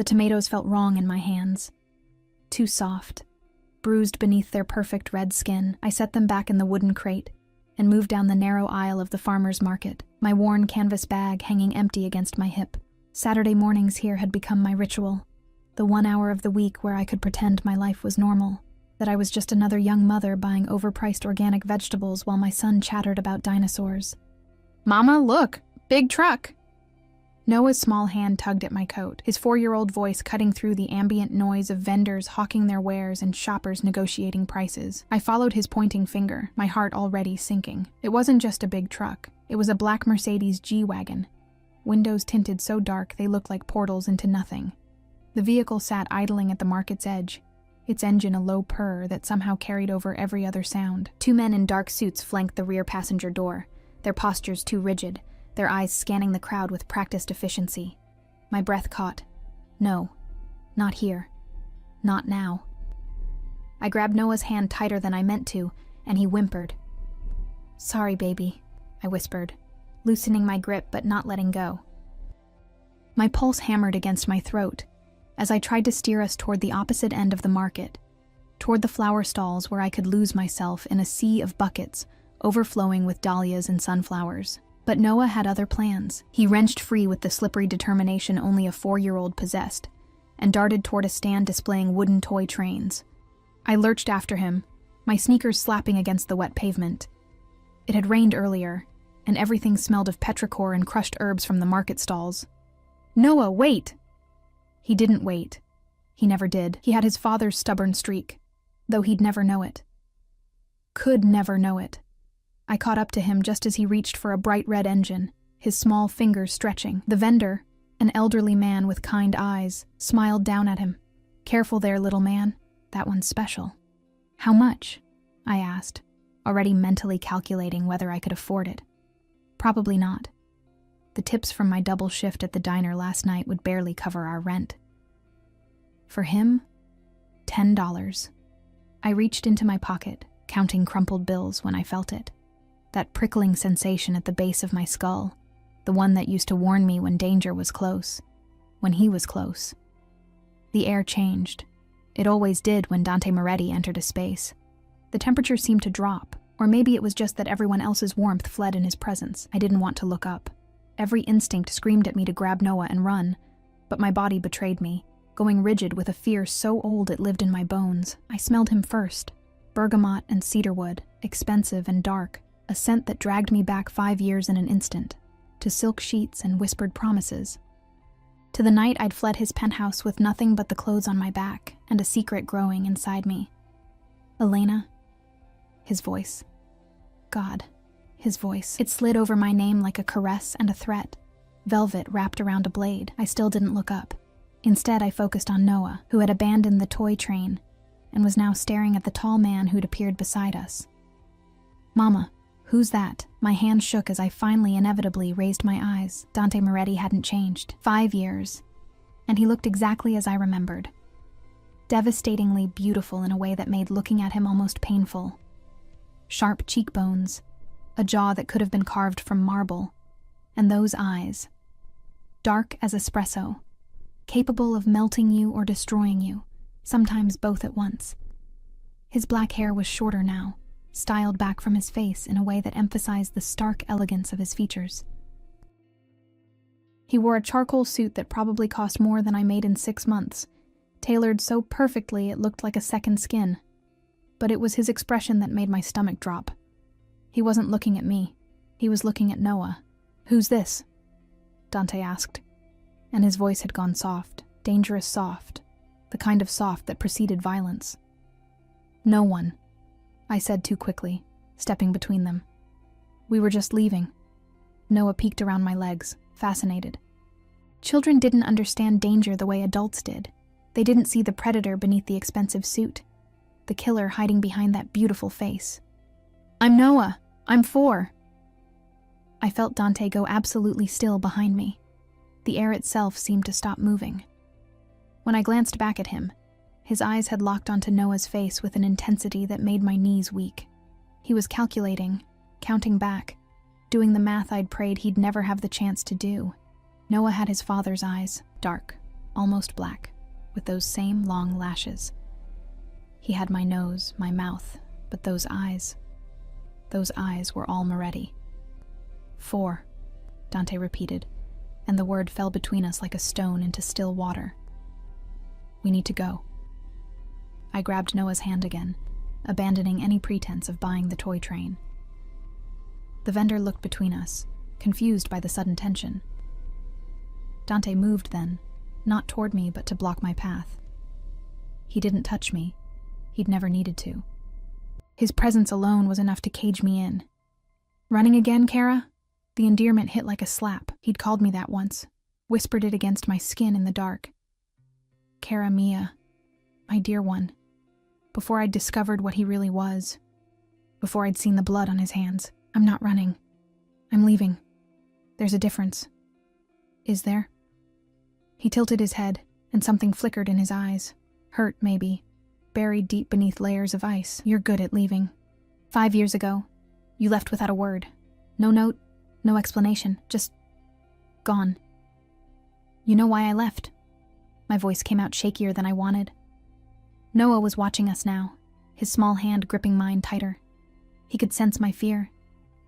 The tomatoes felt wrong in my hands. Too soft. Bruised beneath their perfect red skin, I set them back in the wooden crate and moved down the narrow aisle of the farmer's market, my worn canvas bag hanging empty against my hip. Saturday mornings here had become my ritual, the 1 hour of the week where I could pretend my life was normal, that I was just another young mother buying overpriced organic vegetables while my son chattered about dinosaurs. "Mama, look! Big truck!" Noah's small hand tugged at my coat, his 4-year-old voice cutting through the ambient noise of vendors hawking their wares and shoppers negotiating prices. I followed his pointing finger, my heart already sinking. It wasn't just a big truck. It was a black Mercedes G-Wagon. Windows tinted so dark they looked like portals into nothing. The vehicle sat idling at the market's edge, its engine a low purr that somehow carried over every other sound. 2 men in dark suits flanked the rear passenger door, their postures too rigid, their eyes scanning the crowd with practiced efficiency. My breath caught. No, not here. Not now. I grabbed Noah's hand tighter than I meant to, and he whimpered. "Sorry, baby," I whispered, loosening my grip but not letting go. My pulse hammered against my throat as I tried to steer us toward the opposite end of the market, toward the flower stalls where I could lose myself in a sea of buckets overflowing with dahlias and sunflowers. But Noah had other plans. He wrenched free with the slippery determination only a 4-year-old possessed, and darted toward a stand displaying wooden toy trains. I lurched after him, my sneakers slapping against the wet pavement. It had rained earlier, and everything smelled of petrichor and crushed herbs from the market stalls. "Noah, wait!" He didn't wait. He never did. He had his father's stubborn streak, though he'd never know it. Could never know it. I caught up to him just as he reached for a bright red engine, his small fingers stretching. The vendor, an elderly man with kind eyes, smiled down at him. "Careful there, little man. That one's special." "How much?" I asked, already mentally calculating whether I could afford it. Probably not. The tips from my double shift at the diner last night would barely cover our rent. For him, $10. I reached into my pocket, counting crumpled bills when I felt it. That prickling sensation at the base of my skull, the one that used to warn me when danger was close, when he was close. The air changed. It always did when Dante Moretti entered a space. The temperature seemed to drop, or maybe it was just that everyone else's warmth fled in his presence. I didn't want to look up. Every instinct screamed at me to grab Noah and run, but my body betrayed me, going rigid with a fear so old it lived in my bones. I smelled him first, bergamot and cedarwood, expensive and dark, a scent that dragged me back 5 years in an instant, to silk sheets and whispered promises. To the night I'd fled his penthouse with nothing but the clothes on my back and a secret growing inside me. "Elena?" His voice. God, his voice. It slid over my name like a caress and a threat. Velvet wrapped around a blade. I still didn't look up. Instead, I focused on Noah, who had abandoned the toy train and was now staring at the tall man who'd appeared beside us. "Mama, who's that?" My hand shook as I finally inevitably raised my eyes. Dante Moretti hadn't changed. 5 years. And he looked exactly as I remembered. Devastatingly beautiful in a way that made looking at him almost painful. Sharp cheekbones, a jaw that could have been carved from marble, and those eyes. Dark as espresso, capable of melting you or destroying you, sometimes both at once. His black hair was shorter now, styled back from his face in a way that emphasized the stark elegance of his features. He wore a charcoal suit that probably cost more than I made in 6 months, tailored so perfectly it looked like a second skin. But it was his expression that made my stomach drop. He wasn't looking at me. He was looking at Noah. "Who's this?" Dante asked, and his voice had gone soft, dangerous soft, the kind of soft that preceded violence. "No one," I said too quickly, stepping between them. "We were just leaving." Noah peeked around my legs, fascinated. Children didn't understand danger the way adults did. They didn't see the predator beneath the expensive suit, the killer hiding behind that beautiful face. "I'm Noah. I'm 4. I felt Dante go absolutely still behind me. The air itself seemed to stop moving. When I glanced back at him, his eyes had locked onto Noah's face with an intensity that made my knees weak. He was calculating, counting back, doing the math I'd prayed he'd never have the chance to do. Noah had his father's eyes, dark, almost black, with those same long lashes. He had my nose, my mouth, but those eyes were all Moretti. 4, Dante repeated, and the word fell between us like a stone into still water. We need to go. I grabbed Noah's hand again, abandoning any pretense of buying the toy train. The vendor looked between us, confused by the sudden tension. Dante moved then, not toward me but to block my path. He didn't touch me. He'd never needed to. His presence alone was enough to cage me in. Running again, Kara? The endearment hit like a slap. He'd called me that once, whispered it against my skin in the dark. Kara Mia, my dear one. Before I'd discovered what he really was, before I'd seen the blood on his hands. I'm not running. I'm leaving. There's a difference. Is there? He tilted his head, and something flickered in his eyes. Hurt, maybe, buried deep beneath layers of ice. You're good at leaving. 5 years ago, you left without a word. No note, no explanation, just gone. You know why I left? My voice came out shakier than I wanted. Noah was watching us now, his small hand gripping mine tighter. He could sense my fear,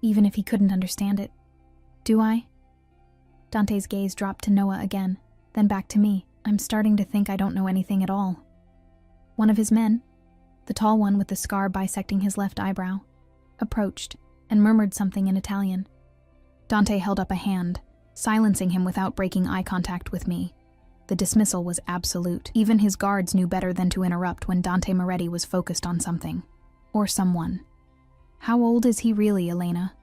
even if he couldn't understand it. Do I? Dante's gaze dropped to Noah again, then back to me. I'm starting to think I don't know anything at all. One of his men, the tall one with the scar bisecting his left eyebrow, approached and murmured something in Italian. Dante held up a hand, silencing him without breaking eye contact with me. The dismissal was absolute. Even his guards knew better than to interrupt when Dante Moretti was focused on something. Or someone. How old is he really, Elena?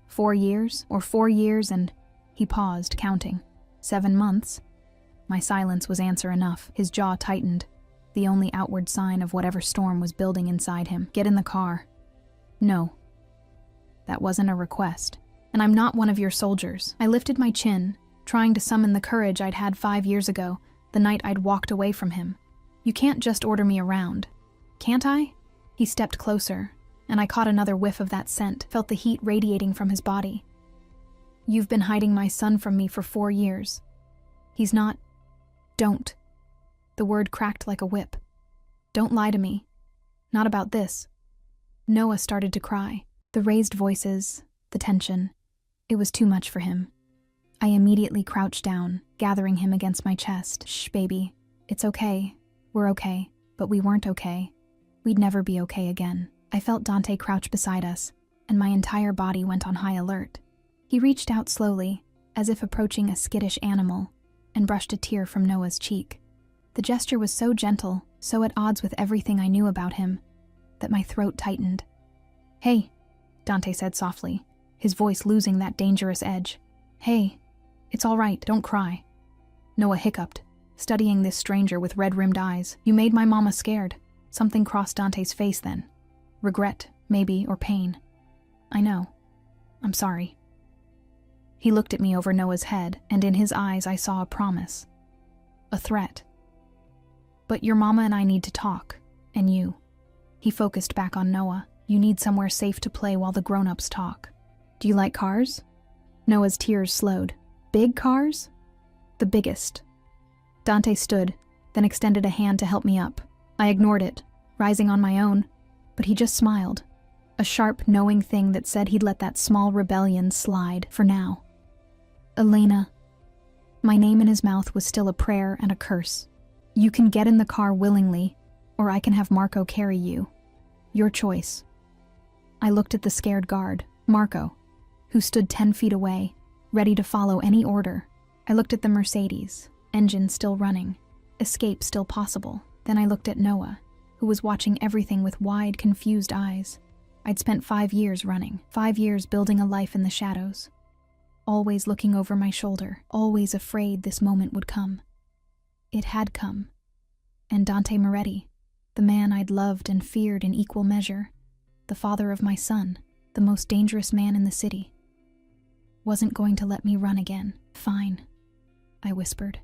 4 years? Or 4 years and... He paused, counting. 7 months? My silence was answer enough. His jaw tightened, the only outward sign of whatever storm was building inside him. Get in the car. No. That wasn't a request. And I'm not one of your soldiers. I lifted my chin, trying to summon the courage I'd had 5 years ago, the night I'd walked away from him. You can't just order me around. Can't I? He stepped closer, and I caught another whiff of that scent, felt the heat radiating from his body. You've been hiding my son from me for 4 years. He's not... Don't. The word cracked like a whip. Don't lie to me. Not about this. Noah started to cry. The raised voices, the tension. It was too much for him. I immediately crouched down, gathering him against my chest. Shh, baby. It's okay. We're okay. But we weren't okay. We'd never be okay again. I felt Dante crouch beside us, and my entire body went on high alert. He reached out slowly, as if approaching a skittish animal, and brushed a tear from Noah's cheek. The gesture was so gentle, so at odds with everything I knew about him, that my throat tightened. Hey, Dante said softly, his voice losing that dangerous edge. Hey, it's all right, don't cry. Noah hiccuped, studying this stranger with red-rimmed eyes. You made my mama scared. Something crossed Dante's face then. Regret, maybe, or pain. I know. I'm sorry. He looked at me over Noah's head, and in his eyes I saw a promise. A threat. But your mama and I need to talk. And you. He focused back on Noah. You need somewhere safe to play while the grown-ups talk. Do you like cars? Noah's tears slowed. Big cars? The biggest. Dante stood, then extended a hand to help me up. I ignored it, rising on my own, but he just smiled. A sharp, knowing thing that said he'd let that small rebellion slide for now. Elena. My name in his mouth was still a prayer and a curse. You can get in the car willingly, or I can have Marco carry you. Your choice. I looked at the scared guard, Marco, who stood 10 feet away, ready to follow any order. I looked at the Mercedes, engine still running, escape still possible. Then I looked at Noah, who was watching everything with wide, confused eyes. I'd spent 5 years running, 5 years building a life in the shadows. Always looking over my shoulder, always afraid this moment would come. It had come. And Dante Moretti, the man I'd loved and feared in equal measure, the father of my son, the most dangerous man in the city, wasn't going to let me run again. Fine, I whispered.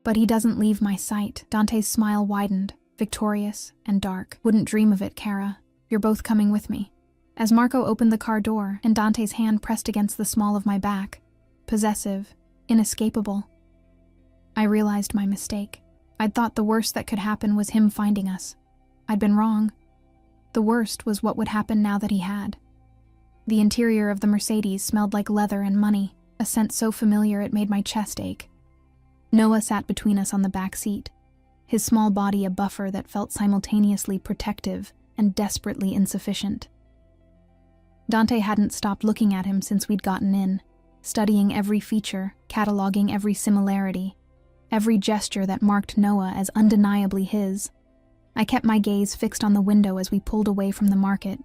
But he doesn't leave my sight. Dante's smile widened, victorious and dark. Wouldn't dream of it, Kara. You're both coming with me. As Marco opened the car door and Dante's hand pressed against the small of my back, possessive, inescapable, I realized my mistake. I'd thought the worst that could happen was him finding us. I'd been wrong. The worst was what would happen now that he had. The interior of the Mercedes smelled like leather and money, a scent so familiar it made my chest ache. Noah sat between us on the back seat, his small body a buffer that felt simultaneously protective and desperately insufficient. Dante hadn't stopped looking at him since we'd gotten in, studying every feature, cataloging every similarity, every gesture that marked Noah as undeniably his. I kept my gaze fixed on the window as we pulled away from the market,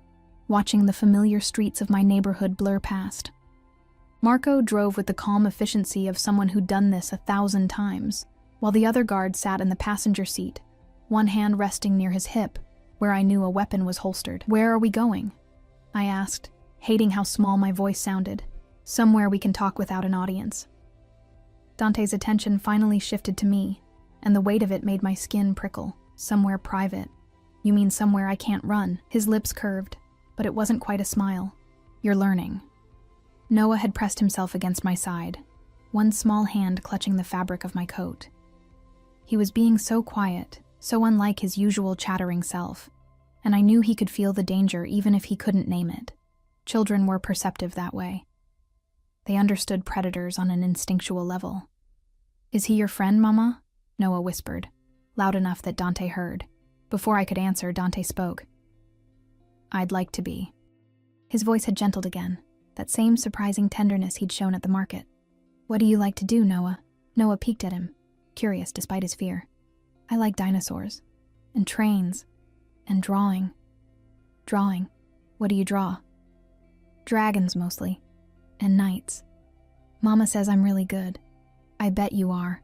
watching the familiar streets of my neighborhood blur past. Marco drove with the calm efficiency of someone who'd done this 1,000 times, while the other guard sat in the passenger seat, one hand resting near his hip, where I knew a weapon was holstered. "Where are we going?" I asked, hating how small my voice sounded. "Somewhere we can talk without an audience." Dante's attention finally shifted to me, and the weight of it made my skin prickle. "Somewhere private. You mean somewhere I can't run?" His lips curved, but it wasn't quite a smile. "You're learning." Noah had pressed himself against my side, one small hand clutching the fabric of my coat. He was being so quiet, so unlike his usual chattering self, and I knew he could feel the danger even if he couldn't name it. Children were perceptive that way. They understood predators on an instinctual level. "Is he your friend, Mama?" Noah whispered, loud enough that Dante heard. Before I could answer, Dante spoke. "I'd like to be." His voice had gentled again, that same surprising tenderness he'd shown at the market. "What do you like to do, Noah?" Noah peeked at him, curious despite his fear. "I like dinosaurs, and trains, and drawing." "Drawing? What do you draw?" "Dragons, mostly, and knights. Mama says I'm really good." "I bet you are."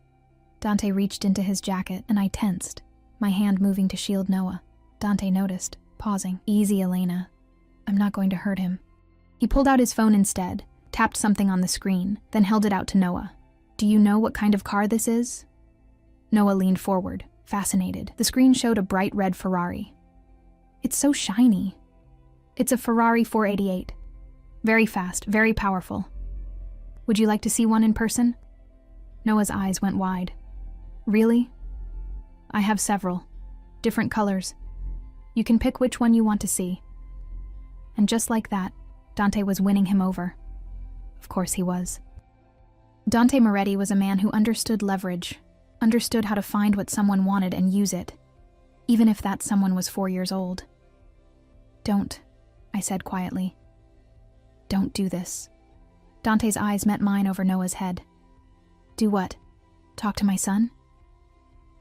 Dante reached into his jacket, and I tensed, my hand moving to shield Noah. Dante noticed, pausing. "Easy, Elena. I'm not going to hurt him." He pulled out his phone instead, tapped something on the screen, then held it out to Noah. "Do you know what kind of car this is?" Noah leaned forward, fascinated. The screen showed a bright red Ferrari. "It's so shiny." "It's a Ferrari 488. Very fast, very powerful. Would you like to see one in person?" Noah's eyes went wide. "Really?" "I have several. Different colors. You can pick which one you want to see." And just like that, Dante was winning him over. Of course he was. Dante Moretti was a man who understood leverage, understood how to find what someone wanted and use it, even if that someone was 4 years old. "Don't," I said quietly. "Don't do this." Dante's eyes met mine over Noah's head. "Do what? Talk to my son?"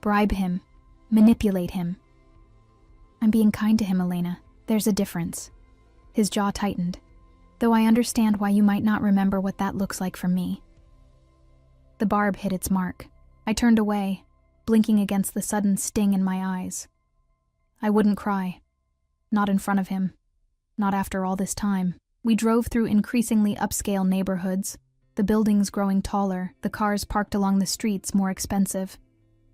"Bribe him. Manipulate him." "I'm being kind to him, Elena. There's a difference." His jaw tightened. "Though I understand why you might not remember what that looks like from me." The barb hit its mark. I turned away, blinking against the sudden sting in my eyes. I wouldn't cry. Not in front of him. Not after all this time. We drove through increasingly upscale neighborhoods, the buildings growing taller, the cars parked along the streets more expensive.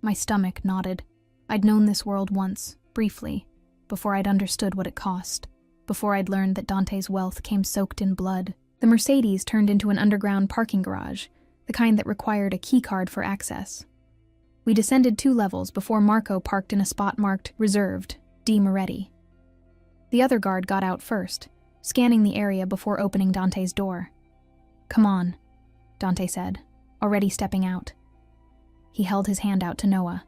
My stomach knotted. I'd known this world once, briefly, before I'd understood what it cost, before I'd learned that Dante's wealth came soaked in blood. The Mercedes turned into an underground parking garage, the kind that required a key card for access. We descended 2 levels before Marco parked in a spot marked Reserved, D. Moretti. The other guard got out first, scanning the area before opening Dante's door. "Come on," Dante said, already stepping out. He held his hand out to Noah.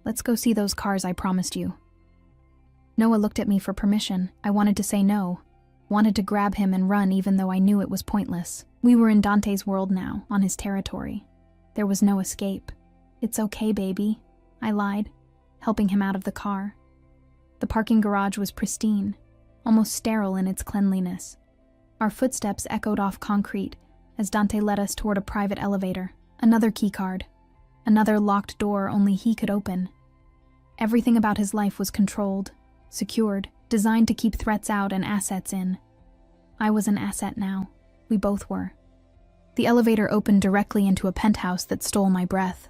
"Let's go see those cars I promised you." Noah looked at me for permission. I wanted to say no, wanted to grab him and run even though I knew it was pointless. We were in Dante's world now, on his territory. There was no escape. "It's okay, baby," I lied, helping him out of the car. The parking garage was pristine, almost sterile in its cleanliness. Our footsteps echoed off concrete as Dante led us toward a private elevator, another keycard, another locked door only he could open. Everything about his life was controlled, secured, designed to keep threats out and assets in. I was an asset now. We both were. The elevator opened directly into a penthouse that stole my breath.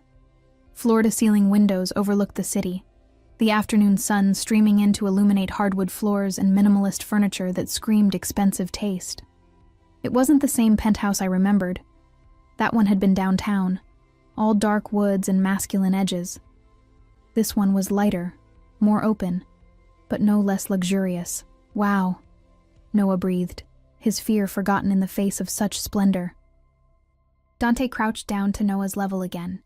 Floor-to-ceiling windows overlooked the city, the afternoon sun streaming in to illuminate hardwood floors and minimalist furniture that screamed expensive taste. It wasn't the same penthouse I remembered. That one had been downtown, all dark woods and masculine edges. This one was lighter, more open, but no less luxurious. Wow, Noah breathed, his fear forgotten in the face of such splendor. Dante crouched down to Noah's level again,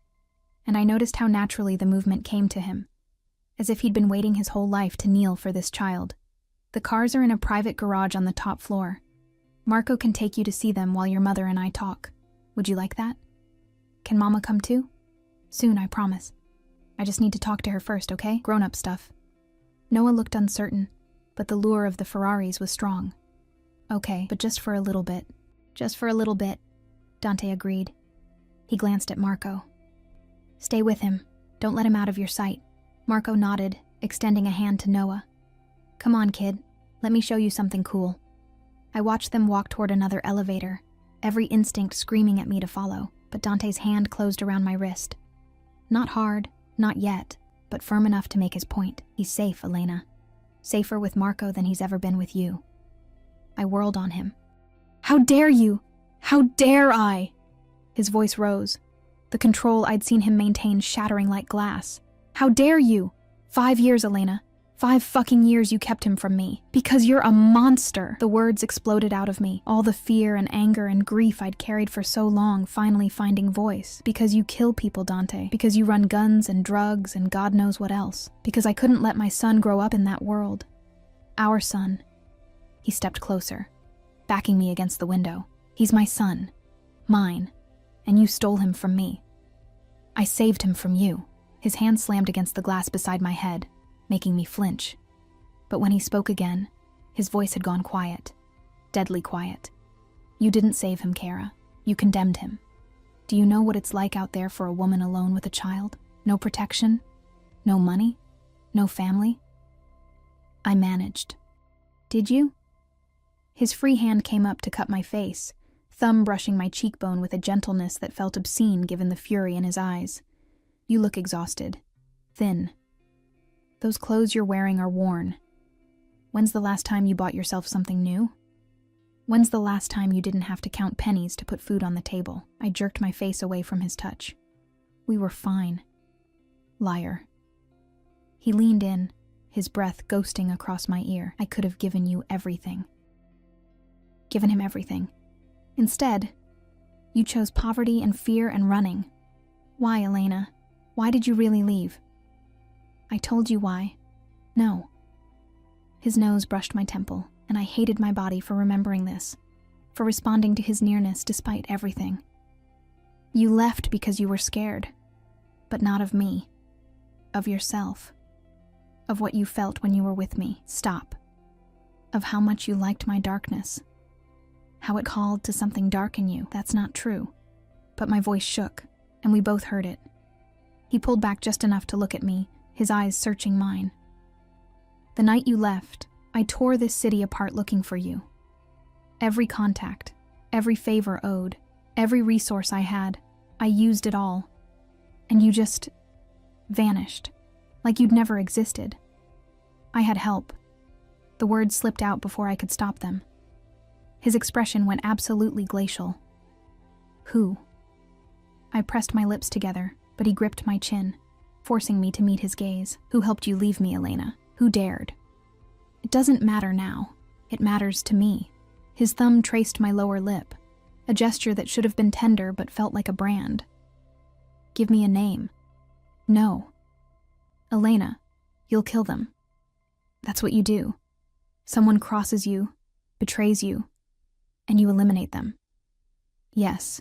and I noticed how naturally the movement came to him, as if he'd been waiting his whole life to kneel for this child. The cars are in a private garage on the top floor. Marco can take you to see them while your mother and I talk. Would you like that? Can Mama come too? Soon, I promise. I just need to talk to her first, okay? Grown-up stuff. Noah looked uncertain, but the lure of the Ferraris was strong. Okay, but just for a little bit. Just for a little bit, Dante agreed. He glanced at Marco. Stay with him. Don't let him out of your sight. Marco nodded, extending a hand to Noah. Come on, kid. Let me show you something cool. I watched them walk toward another elevator, every instinct screaming at me to follow, but Dante's hand closed around my wrist. Not hard, not yet, but firm enough to make his point. He's safe, Elena. Safer with Marco than he's ever been with you. I whirled on him. How dare you? How dare I? His voice rose, the control I'd seen him maintain shattering like glass. How dare you? 5 years, Elena. 5 fucking years you kept him from me. Because you're a monster. The words exploded out of me, all the fear and anger and grief I'd carried for so long finally finding voice. Because you kill people, Dante. Because you run guns and drugs and God knows what else. Because I couldn't let my son grow up in that world. Our son. He stepped closer, backing me against the window. He's my son. Mine. And you stole him from me. I saved him from you. His hand slammed against the glass beside my head, making me flinch. But when he spoke again, his voice had gone quiet. Deadly quiet. You didn't save him, Kara. You condemned him. Do you know what it's like out there for a woman alone with a child? No protection? No money? No family? I managed. Did you? His free hand came up to cut my face, thumb brushing my cheekbone with a gentleness that felt obscene given the fury in his eyes. You look exhausted. Thin. Those clothes you're wearing are worn. When's the last time you bought yourself something new? When's the last time you didn't have to count pennies to put food on the table? I jerked my face away from his touch. We were fine. Liar. He leaned in, his breath ghosting across my ear. I could have given you everything. Given him everything. Instead, you chose poverty and fear and running. Why, Elena? Why did you really leave? I told you why. No. His nose brushed my temple, and I hated my body for remembering this, for responding to his nearness despite everything. You left because you were scared, but not of me, of yourself, of what you felt when you were with me. Stop. Of how much you liked my darkness, how it called to something dark in you. That's not true. But my voice shook, and we both heard it. He pulled back just enough to look at me, his eyes searching mine. The night you left, I tore this city apart looking for you. Every contact, every favor owed, every resource I had, I used it all. And you just vanished, like you'd never existed. I had help. The words slipped out before I could stop them. His expression went absolutely glacial. Who? I pressed my lips together, but he gripped my chin, forcing me to meet his gaze. Who helped you leave me, Elena? Who dared? It doesn't matter now. It matters to me. His thumb traced my lower lip, a gesture that should have been tender but felt like a brand. Give me a name. No. Elena, you'll kill them. That's what you do. Someone crosses you, betrays you, and you eliminate them. Yes,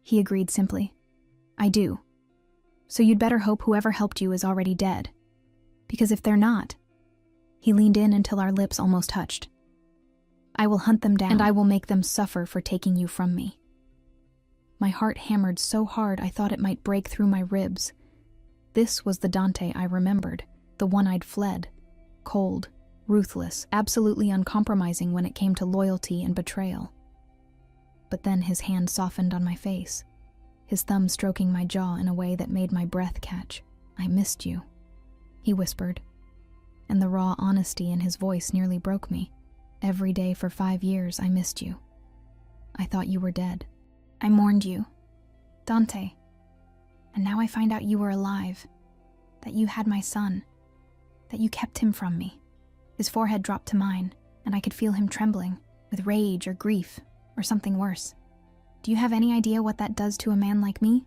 he agreed simply. I do. So you'd better hope whoever helped you is already dead. Because if they're not, he leaned in until our lips almost touched. I will hunt them down, and I will make them suffer for taking you from me. My heart hammered so hard I thought it might break through my ribs. This was the Dante I remembered, the one I'd fled. Cold, ruthless, absolutely uncompromising when it came to loyalty and betrayal. But then his hand softened on my face, his thumb stroking my jaw in a way that made my breath catch. I missed you, he whispered, and the raw honesty in his voice nearly broke me. Every day for 5 years I missed you. I thought you were dead. I mourned you. Dante, And now I find out you were alive, that you had my son, that you kept him from me." His forehead dropped to mine, and I could feel him trembling, with rage or grief, or something worse. "Do you have any idea what that does to a man like me?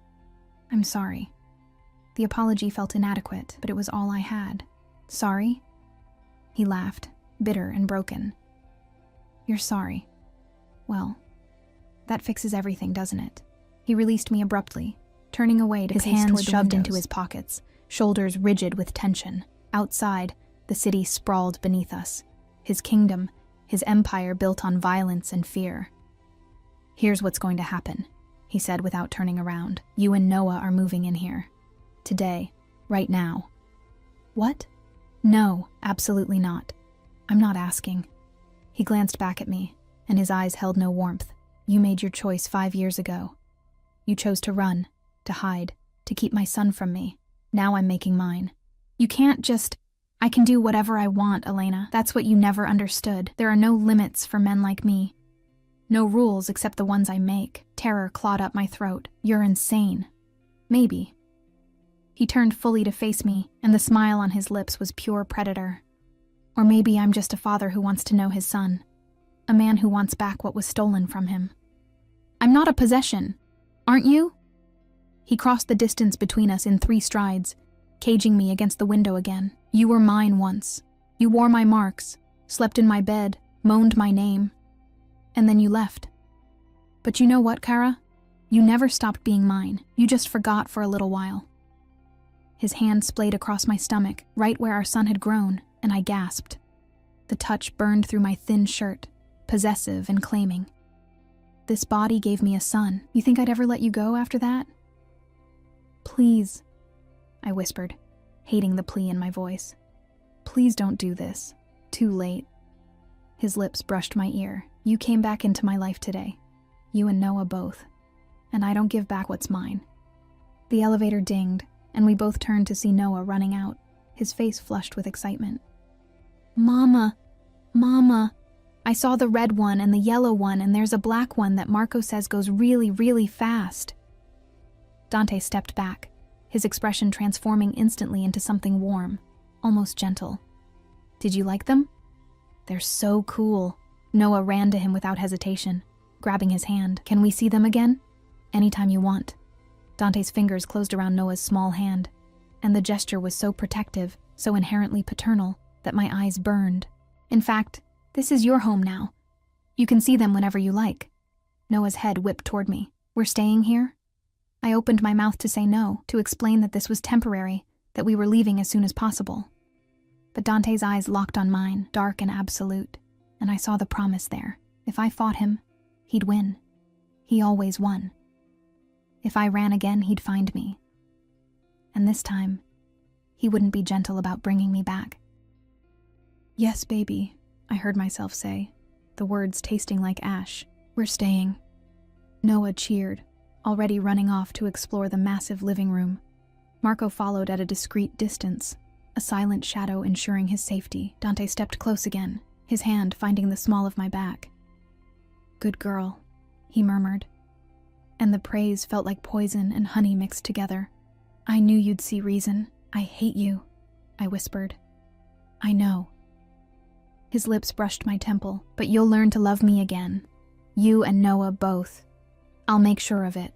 I'm sorry." The apology felt inadequate, but it was all I had. "Sorry?" He laughed, bitter and broken. "You're sorry. Well, that fixes everything, doesn't it?" He released me abruptly, turning away to pace toward the windows. His hands shoved into his pockets, shoulders rigid with tension. Outside, the city sprawled beneath us, his kingdom, his empire built on violence and fear. "Here's what's going to happen," he said without turning around. "You and Noah are moving in here. Today. Right now." "What?" "No, absolutely not. I'm not asking." He glanced back at me, and his eyes held no warmth. "You made your choice 5 years ago. You chose to run, to hide, to keep my son from me. Now I'm making mine. You can't just... I can do whatever I want, Elena. That's what you never understood. There are no limits for men like me. No rules except the ones I make." Terror clawed up my throat. "You're insane." "Maybe." He turned fully to face me, and the smile on his lips was pure predator. "Or maybe I'm just a father who wants to know his son. A man who wants back what was stolen from him. I'm not a possession. Aren't you?" He crossed the distance between us in 3 strides, caging me against the window again. "You were mine once. You wore my marks, slept in my bed, moaned my name. And then you left. But you know what, Kara? You never stopped being mine. You just forgot for a little while." His hand splayed across my stomach, right where our son had grown, and I gasped. The touch burned through my thin shirt, possessive and claiming. "This body gave me a son. You think I'd ever let you go after that?" "Please," I whispered, hating the plea in my voice. "Please don't do this. Too late." His lips brushed my ear. "You came back into my life today. You and Noah both. And I don't give back what's mine." The elevator dinged, and we both turned to see Noah running out, his face flushed with excitement. "Mama! Mama! I saw the red one and the yellow one, and there's a black one that Marco says goes really, really fast." Dante stepped back, his expression transforming instantly into something warm, almost gentle. "Did you like them?" "They're so cool." Noah ran to him without hesitation, grabbing his hand. "Can we see them again?" "Anytime you want." Dante's fingers closed around Noah's small hand, and the gesture was so protective, so inherently paternal, that my eyes burned. "In fact, this is your home now. You can see them whenever you like." Noah's head whipped toward me. "We're staying here?" I opened my mouth to say no, to explain that this was temporary, that we were leaving as soon as possible. But Dante's eyes locked on mine, dark and absolute, and I saw the promise there. If I fought him, he'd win. He always won. If I ran again, he'd find me. And this time, he wouldn't be gentle about bringing me back. "Yes, baby," I heard myself say, the words tasting like ash. "We're staying." Noah cheered, already running off to explore the massive living room. Marco followed at a discreet distance, a silent shadow ensuring his safety. Dante stepped close again, his hand finding the small of my back. "Good girl," he murmured, and the praise felt like poison and honey mixed together. "I knew you'd see reason. I hate you," I whispered. "I know." His lips brushed my temple. "But you'll learn to love me again. You and Noah both. I'll make sure of it."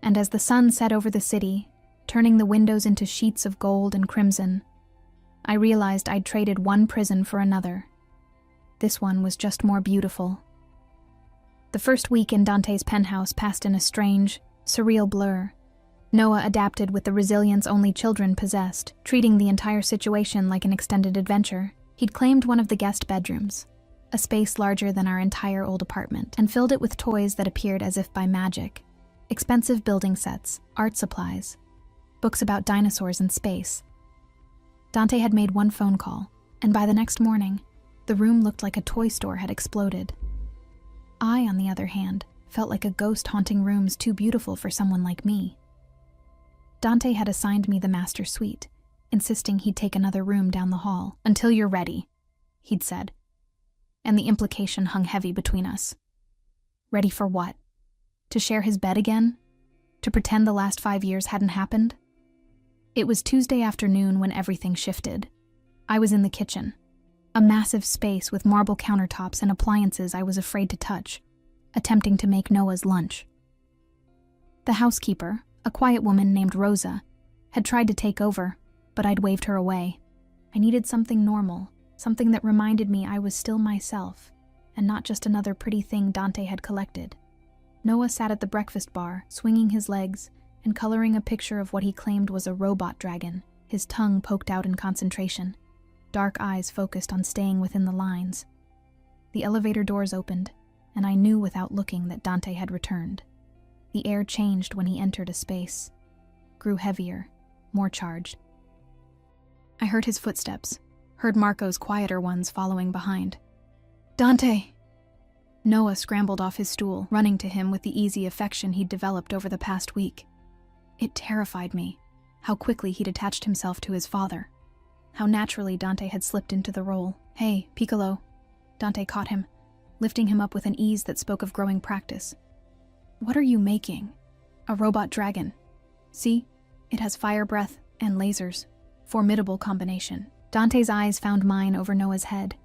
And as the sun set over the city, turning the windows into sheets of gold and crimson, I realized I'd traded one prison for another. This one was just more beautiful. The first week in Dante's penthouse passed in a strange, surreal blur. Noah adapted with the resilience only children possessed, treating the entire situation like an extended adventure. He'd claimed one of the guest bedrooms, a space larger than our entire old apartment, and filled it with toys that appeared as if by magic. Expensive building sets, art supplies, books about dinosaurs and space. Dante had made one phone call, and by the next morning, the room looked like a toy store had exploded. I, on the other hand, felt like a ghost haunting rooms too beautiful for someone like me. Dante had assigned me the master suite, insisting he'd take another room down the hall. "Until you're ready," he'd said, and the implication hung heavy between us. Ready for what? To share his bed again? To pretend the last 5 years hadn't happened? It was Tuesday afternoon when everything shifted. I was in the kitchen, a massive space with marble countertops and appliances I was afraid to touch, attempting to make Noah's lunch. The housekeeper, a quiet woman named Rosa, had tried to take over, but I'd waved her away. I needed something normal, something that reminded me I was still myself, and not just another pretty thing Dante had collected. Noah sat at the breakfast bar, swinging his legs and coloring a picture of what he claimed was a robot dragon, his tongue poked out in concentration, dark eyes focused on staying within the lines. The elevator doors opened, and I knew without looking that Dante had returned. The air changed when he entered a space, grew heavier, more charged. I heard his footsteps, heard Marco's quieter ones following behind. "Dante!" Noah scrambled off his stool, running to him with the easy affection he'd developed over the past week. It terrified me, how quickly he'd attached himself to his father, how naturally Dante had slipped into the role. "Hey, Piccolo." Dante caught him, lifting him up with an ease that spoke of growing practice. "What are you making?" "A robot dragon. See? It has fire breath and lasers. Formidable combination." Dante's eyes found mine over Noah's head,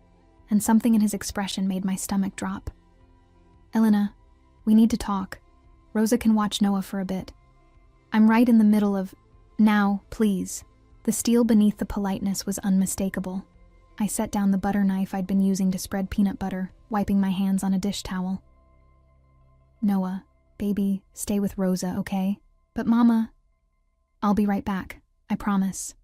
and something in his expression made my stomach drop. "Elena, we need to talk. Rosa can watch Noah for a bit. I'm right in the middle of... Now, please." The steel beneath the politeness was unmistakable. I set down the butter knife I'd been using to spread peanut butter, wiping my hands on a dish towel. "Noah, baby, stay with Rosa, okay? But Mama..." "I'll be right back, I promise."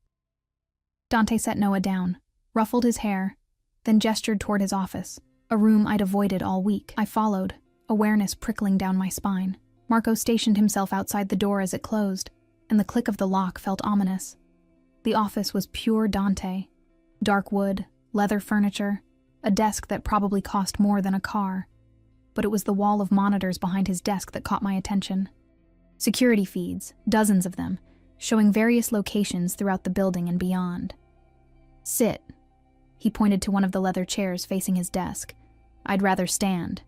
Dante set Noah down, ruffled his hair, then gestured toward his office, a room I'd avoided all week. I followed, awareness prickling down my spine. Marco stationed himself outside the door as it closed, and the click of the lock felt ominous. The office was pure Dante. Dark wood, leather furniture, a desk that probably cost more than a car. But it was the wall of monitors behind his desk that caught my attention. Security feeds, dozens of them, showing various locations throughout the building and beyond. "Sit." He pointed to one of the leather chairs facing his desk. "I'd rather stand."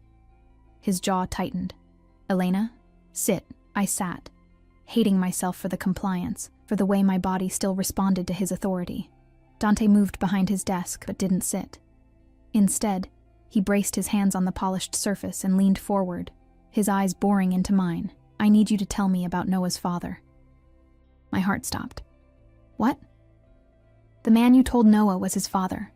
His jaw tightened. "Elena, sit." I sat, hating myself for the compliance, for the way my body still responded to his authority. Dante moved behind his desk but didn't sit. Instead, he braced his hands on the polished surface and leaned forward, his eyes boring into mine. "I need you to tell me about Noah's father." My heart stopped. "What?" "The man you told Noah was his father,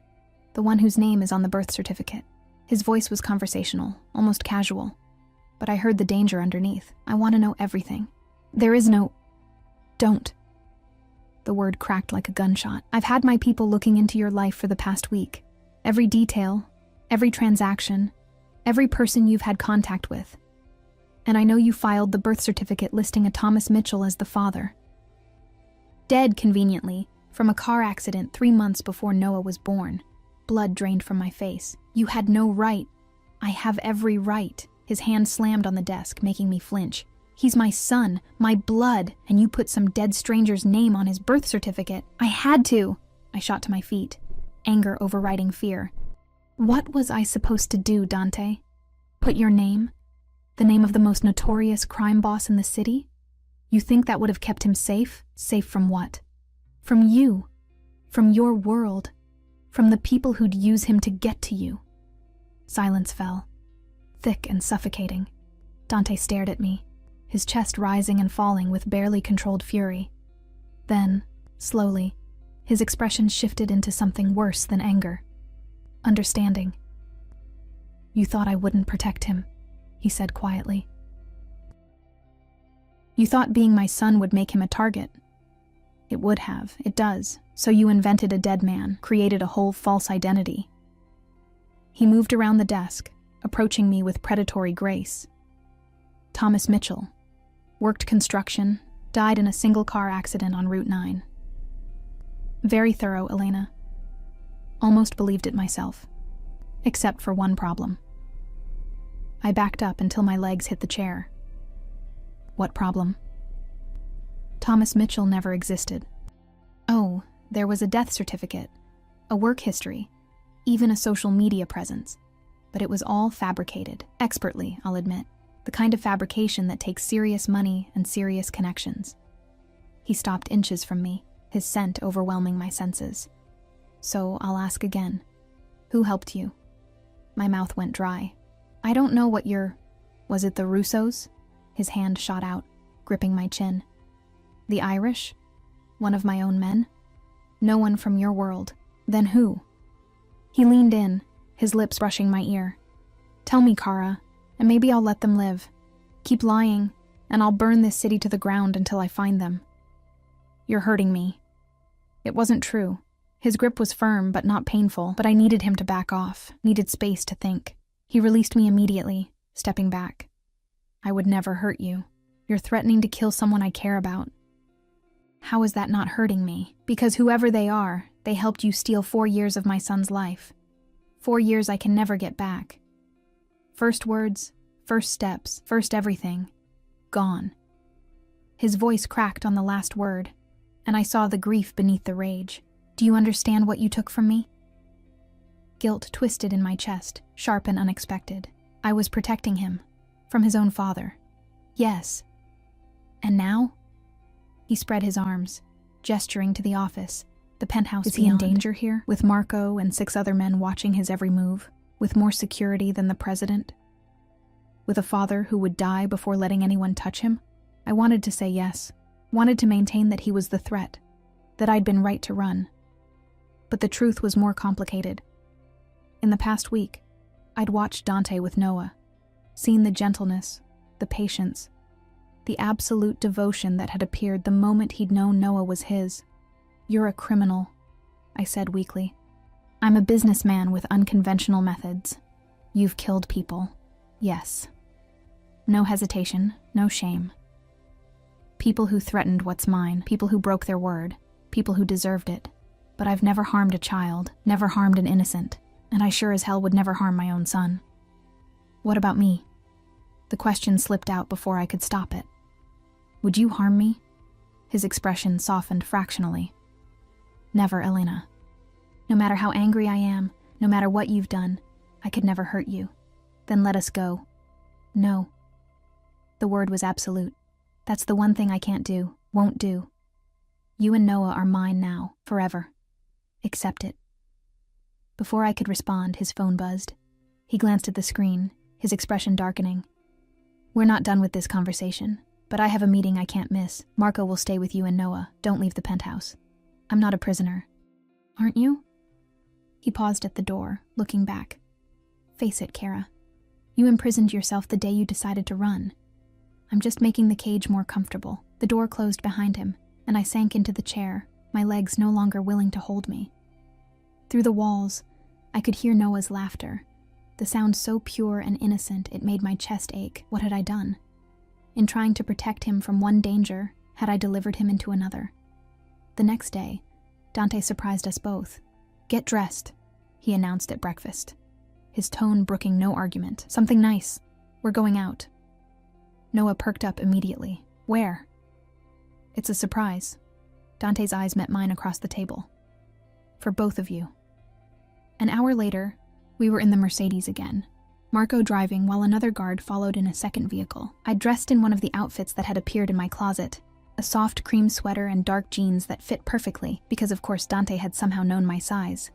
the one whose name is on the birth certificate." His voice was conversational, almost casual, but I heard the danger underneath. "I want to know everything. There is no..." "Don't." The word cracked like a gunshot. "I've had my people looking into your life for the past week. Every detail, every transaction, every person you've had contact with. And I know you filed the birth certificate listing a Thomas Mitchell as the father. Dead, conveniently, from a car accident 3 months before Noah was born. Blood drained from my face. You had no right. I have every right." His hand slammed on the desk, making me flinch. "He's my son, my blood, and you put some dead stranger's name on his birth certificate. I had to." I shot to my feet, anger overriding fear. What was I supposed to do, Dante? Put your name? The name of the most notorious crime boss in the city? You think that would have kept him safe? Safe from what? From you. From your world. From the people who'd use him to get to you. Silence fell, thick and suffocating. Dante stared at me, his chest rising and falling with barely controlled fury. Then, slowly, his expression shifted into something worse than anger. Understanding. "You thought I wouldn't protect him," he said quietly. "You thought being my son would make him a target. It would have, it does, so you invented a dead man, created a whole false identity." He moved around the desk, approaching me with predatory grace. "Thomas Mitchell. Worked construction, died in a single-car accident on Route 9. Very thorough, Elena. Almost believed it myself. Except for one problem." I backed up until my legs hit the chair. "What problem?" "Thomas Mitchell never existed. Oh, there was a death certificate, a work history, even a social media presence. But it was all fabricated, expertly, I'll admit. The kind of fabrication that takes serious money and serious connections. He stopped inches from me, his scent overwhelming my senses. So I'll ask again. Who helped you? My mouth went dry. I don't know what Was it the Russos? His hand shot out, gripping my chin. The Irish? One of my own men? No one from your world. Then who? He leaned in, his lips brushing my ear. Tell me, Kara, and maybe I'll let them live. Keep lying, and I'll burn this city to the ground until I find them. You're hurting me. It wasn't true. His grip was firm but not painful, but I needed him to back off, needed space to think. He released me immediately, stepping back. I would never hurt you. You're threatening to kill someone I care about. How is that not hurting me? Because whoever they are, they helped you steal 4 years of my son's life. 4 years I can never get back. First words, first steps, first everything. Gone. His voice cracked on the last word, and I saw the grief beneath the rage. Do you understand what you took from me? Guilt twisted in my chest, sharp and unexpected. I was protecting him. From his own father. Yes. And now? He spread his arms, gesturing to the office, the penthouse beyond. Is he in danger here, with Marco and 6 other men watching his every move, with more security than the president? With a father who would die before letting anyone touch him? I wanted to say yes, wanted to maintain that he was the threat, that I'd been right to run. But the truth was more complicated. In the past week, I'd watched Dante with Noah, seen the gentleness, the patience, the absolute devotion that had appeared the moment he'd known Noah was his. You're a criminal, I said weakly. I'm a businessman with unconventional methods. You've killed people. Yes. No hesitation, no shame. People who threatened what's mine, people who broke their word, people who deserved it. But I've never harmed a child, never harmed an innocent, and I sure as hell would never harm my own son. What about me? The question slipped out before I could stop it. Would you harm me? His expression softened fractionally. Never, Elena. No matter how angry I am, no matter what you've done, I could never hurt you. Then let us go. No. The word was absolute. That's the one thing I can't do, won't do. You and Noah are mine now, forever. Accept it. Before I could respond, his phone buzzed. He glanced at the screen, his expression darkening. We're not done with this conversation, but I have a meeting I can't miss. Marco will stay with you and Noah. Don't leave the penthouse. I'm not a prisoner. Aren't you? He paused at the door, looking back. Face it, Kara. You imprisoned yourself the day you decided to run. I'm just making the cage more comfortable. The door closed behind him, and I sank into the chair, my legs no longer willing to hold me. Through the walls, I could hear Noah's laughter. The sound so pure and innocent it made my chest ache. What had I done? In trying to protect him from one danger, had I delivered him into another? The next day, Dante surprised us both. Get dressed, he announced at breakfast, his tone brooking no argument. Something nice. We're going out. Noah perked up immediately. Where? It's a surprise. Dante's eyes met mine across the table. For both of you. An hour later, we were in the Mercedes again, Marco driving while another guard followed in a second vehicle. I dressed in one of the outfits that had appeared in my closet, a soft cream sweater and dark jeans that fit perfectly because of course Dante had somehow known my size.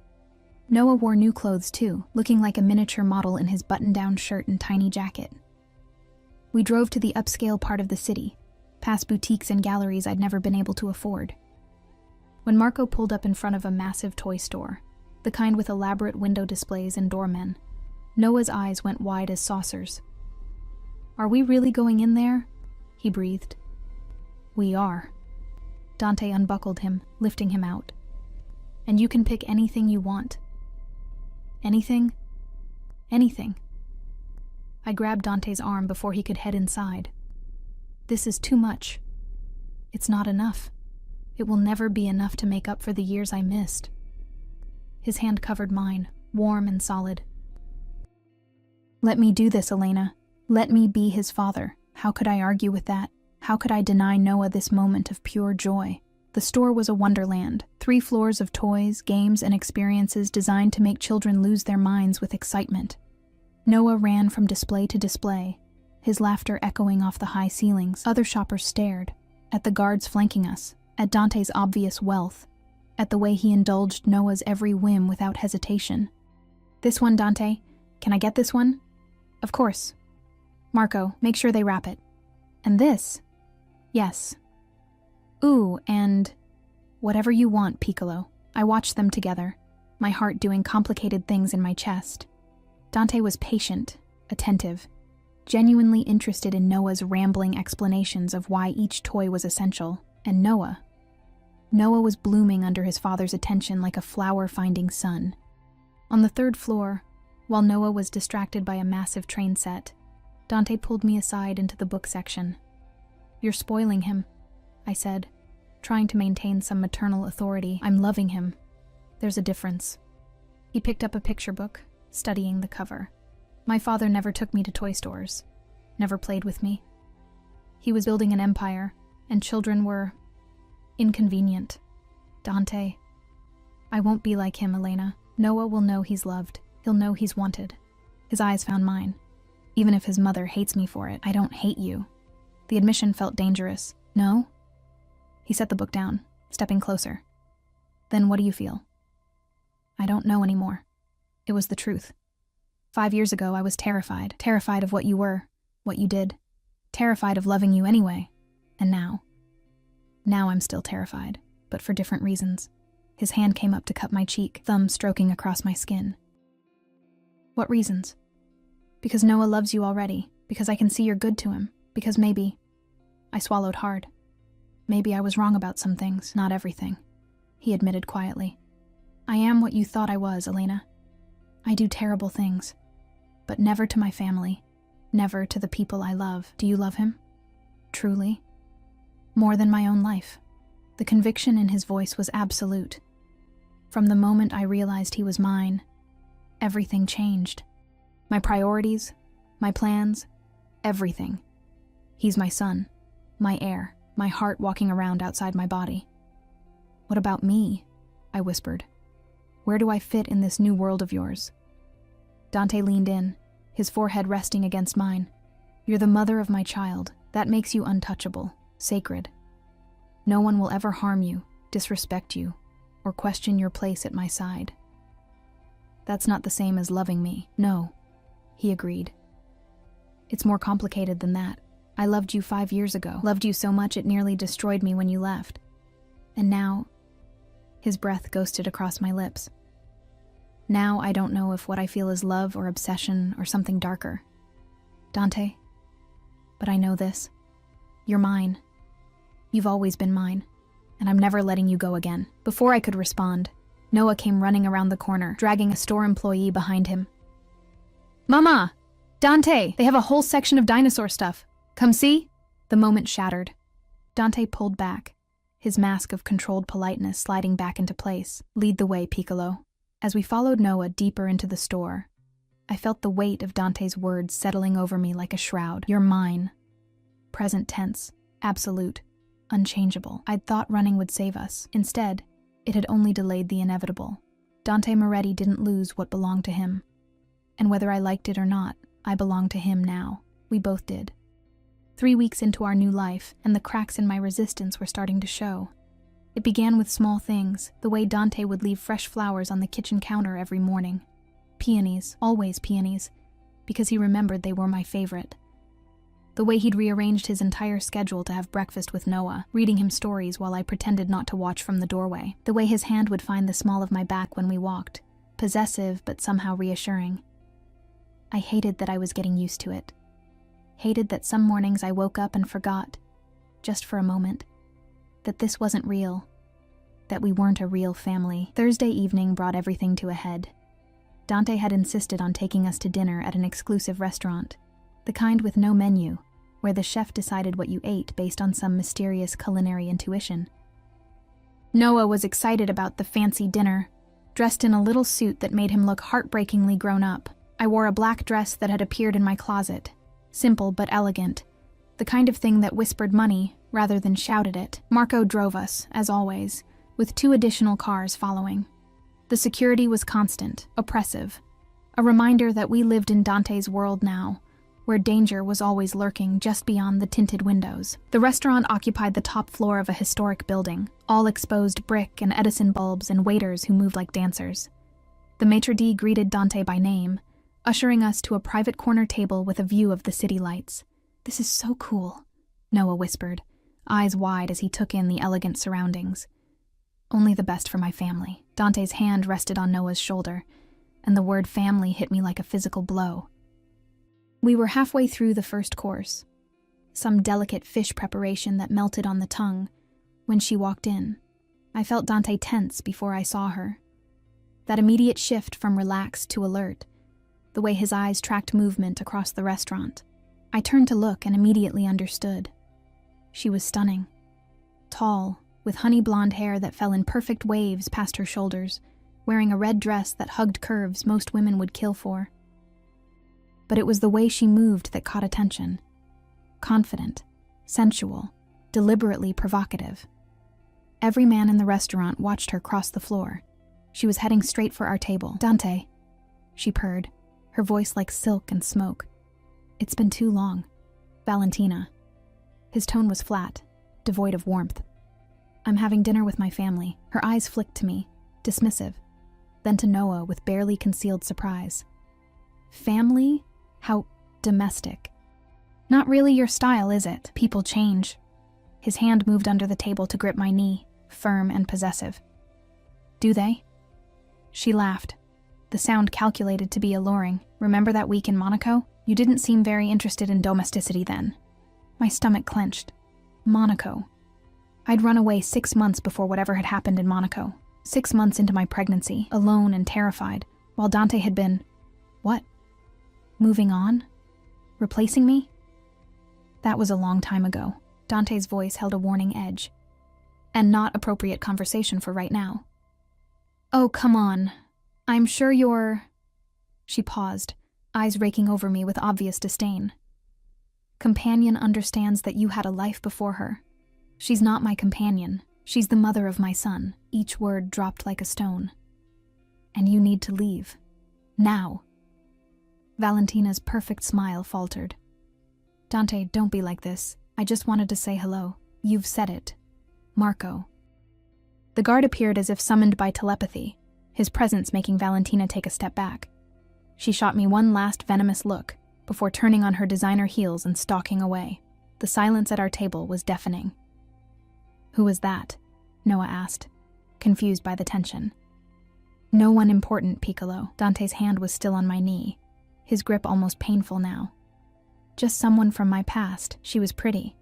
Noah wore new clothes too, looking like a miniature model in his button-down shirt and tiny jacket. We drove to the upscale part of the city, past boutiques and galleries I'd never been able to afford. When Marco pulled up in front of a massive toy store, the kind with elaborate window displays and doormen, Noah's eyes went wide as saucers. Are we really going in there? He breathed. We are. Dante unbuckled him, lifting him out. And you can pick anything you want. Anything? Anything. I grabbed Dante's arm before he could head inside. This is too much. It's not enough. It will never be enough to make up for the years I missed. His hand covered mine, warm and solid. Let me do this, Elena. Let me be his father. How could I argue with that? How could I deny Noah this moment of pure joy? The store was a wonderland, 3 floors of toys, games, and experiences designed to make children lose their minds with excitement. Noah ran from display to display, his laughter echoing off the high ceilings. Other shoppers stared, at the guards flanking us, at Dante's obvious wealth, at the way he indulged Noah's every whim without hesitation. "This one, Dante. Can I get this one?" "Of course." "Marco, make sure they wrap it." "And this?" "Yes." "Ooh, and..." "Whatever you want, Piccolo." I watched them together, my heart doing complicated things in my chest. Dante was patient, attentive, genuinely interested in Noah's rambling explanations of why each toy was essential, and Noah was blooming under his father's attention like a flower finding sun. On the third floor, while Noah was distracted by a massive train set, Dante pulled me aside into the book section. "You're spoiling him," I said, trying to maintain some maternal authority. "I'm loving him. There's a difference." He picked up a picture book, studying the cover. My father never took me to toy stores, never played with me. He was building an empire, and children were inconvenient. "Dante, I won't be like him, Elena. Noah will know he's loved. He'll know he's wanted." His eyes found mine. "Even if his mother hates me for it, I don't hate you." The admission felt dangerous. "No?" He set the book down, stepping closer. "Then what do you feel?" "I don't know anymore." It was the truth. 5 years ago, I was terrified of what you were, what you did, terrified of loving you anyway. And now I'm still terrified, but for different reasons. His hand came up to cup my cheek, thumb stroking across my skin. "What reasons?" "Because Noah loves you already, because I can see you're good to him, because maybe..." I swallowed hard. "Maybe I was wrong about some things, not everything," he admitted quietly. "I am what you thought I was, Elena. I do terrible things, but never to my family, never to the people I love. Do you love him? Truly? More than my own life?" The conviction in his voice was absolute. From the moment I realized he was mine, everything changed. My priorities, my plans, everything. He's my son, my heir, my heart walking around outside my body. "What about me?" I whispered. "Where do I fit in this new world of yours?" Dante leaned in, his forehead resting against mine. "You're the mother of my child. That makes you untouchable, sacred. No one will ever harm you, disrespect you, or question your place at my side." "That's not the same as loving me." "No," he agreed. "It's more complicated than that. I loved you 5 years ago, loved you so much it nearly destroyed me when you left. And now..." His breath ghosted across my lips. "Now I don't know if what I feel is love or obsession or something darker. Dante, but I know this. You're mine. You've always been mine, and I'm never letting you go again." Before I could respond, Noah came running around the corner, dragging a store employee behind him. "Mama! Dante! They have a whole section of dinosaur stuff. Come see?" The moment shattered. Dante pulled back, his mask of controlled politeness sliding back into place. "Lead the way, Piccolo." As we followed Noah deeper into the store, I felt the weight of Dante's words settling over me like a shroud. "You're mine." Present tense, absolute, unchangeable. I'd thought running would save us. Instead, it had only delayed the inevitable. Dante Moretti didn't lose what belonged to him. And whether I liked it or not, I belonged to him now. We both did. 3 weeks into our new life, and the cracks in my resistance were starting to show. It began with small things, the way Dante would leave fresh flowers on the kitchen counter every morning. Peonies, always peonies, because he remembered they were my favorite. The way he'd rearranged his entire schedule to have breakfast with Noah, reading him stories while I pretended not to watch from the doorway. The way his hand would find the small of my back when we walked, possessive but somehow reassuring. I hated that I was getting used to it. Hated that some mornings I woke up and forgot, just for a moment, that this wasn't real, that we weren't a real family. Thursday evening brought everything to a head. Dante had insisted on taking us to dinner at an exclusive restaurant, the kind with no menu, where the chef decided what you ate based on some mysterious culinary intuition. Noah was excited about the fancy dinner, dressed in a little suit that made him look heartbreakingly grown up. I wore a black dress that had appeared in my closet, simple but elegant, the kind of thing that whispered money rather than shouted it. Marco drove us, as always, with 2 additional cars following. The security was constant, oppressive, a reminder that we lived in Dante's world now, where danger was always lurking just beyond the tinted windows. The restaurant occupied the top floor of a historic building, all exposed brick and Edison bulbs and waiters who moved like dancers. The maitre d' greeted Dante by name, ushering us to a private corner table with a view of the city lights. "This is so cool," Noah whispered, eyes wide as he took in the elegant surroundings. "Only the best for my family." Dante's hand rested on Noah's shoulder, and the word family hit me like a physical blow. We were halfway through the first course, some delicate fish preparation that melted on the tongue, when she walked in. I felt Dante tense before I saw her. That immediate shift from relaxed to alert, the way his eyes tracked movement across the restaurant. I turned to look and immediately understood. She was stunning. Tall, with honey blonde hair that fell in perfect waves past her shoulders, wearing a red dress that hugged curves most women would kill for. But it was the way she moved that caught attention. Confident, sensual, deliberately provocative. Every man in the restaurant watched her cross the floor. She was heading straight for our table. "Dante," she purred, her voice like silk and smoke. "It's been too long." "Valentina." His tone was flat, devoid of warmth. "I'm having dinner with my family." Her eyes flicked to me, dismissive, then to Noah with barely concealed surprise. "Family? How domestic." "Not really your style, is it? People change." His hand moved under the table to grip my knee, firm and possessive. "Do they?" She laughed, the sound calculated to be alluring. "Remember that week in Monaco? You didn't seem very interested in domesticity then." My stomach clenched. Monaco. I'd run away 6 months before whatever had happened in Monaco. 6 months into my pregnancy, alone and terrified, while Dante had been... what? Moving on? Replacing me? That was a long time ago. Dante's voice held a warning edge. And not appropriate conversation for right now. "Oh, come on. I'm sure you're..." She paused, eyes raking over me with obvious disdain. "Companion understands that you had a life before her. She's not my companion. She's the mother of my son." Each word dropped like a stone. "And you need to leave. Now." Valentina's perfect smile faltered. "Dante, don't be like this. I just wanted to say hello." "You've said it. Marco." The guard appeared as if summoned by telepathy, his presence making Valentina take a step back. She shot me one last venomous look before turning on her designer heels and stalking away. The silence at our table was deafening. "Who was that?" Noah asked, confused by the tension. "No one important, Piccolo." Dante's hand was still on my knee, his grip almost painful now. "Just someone from my past. She was pretty.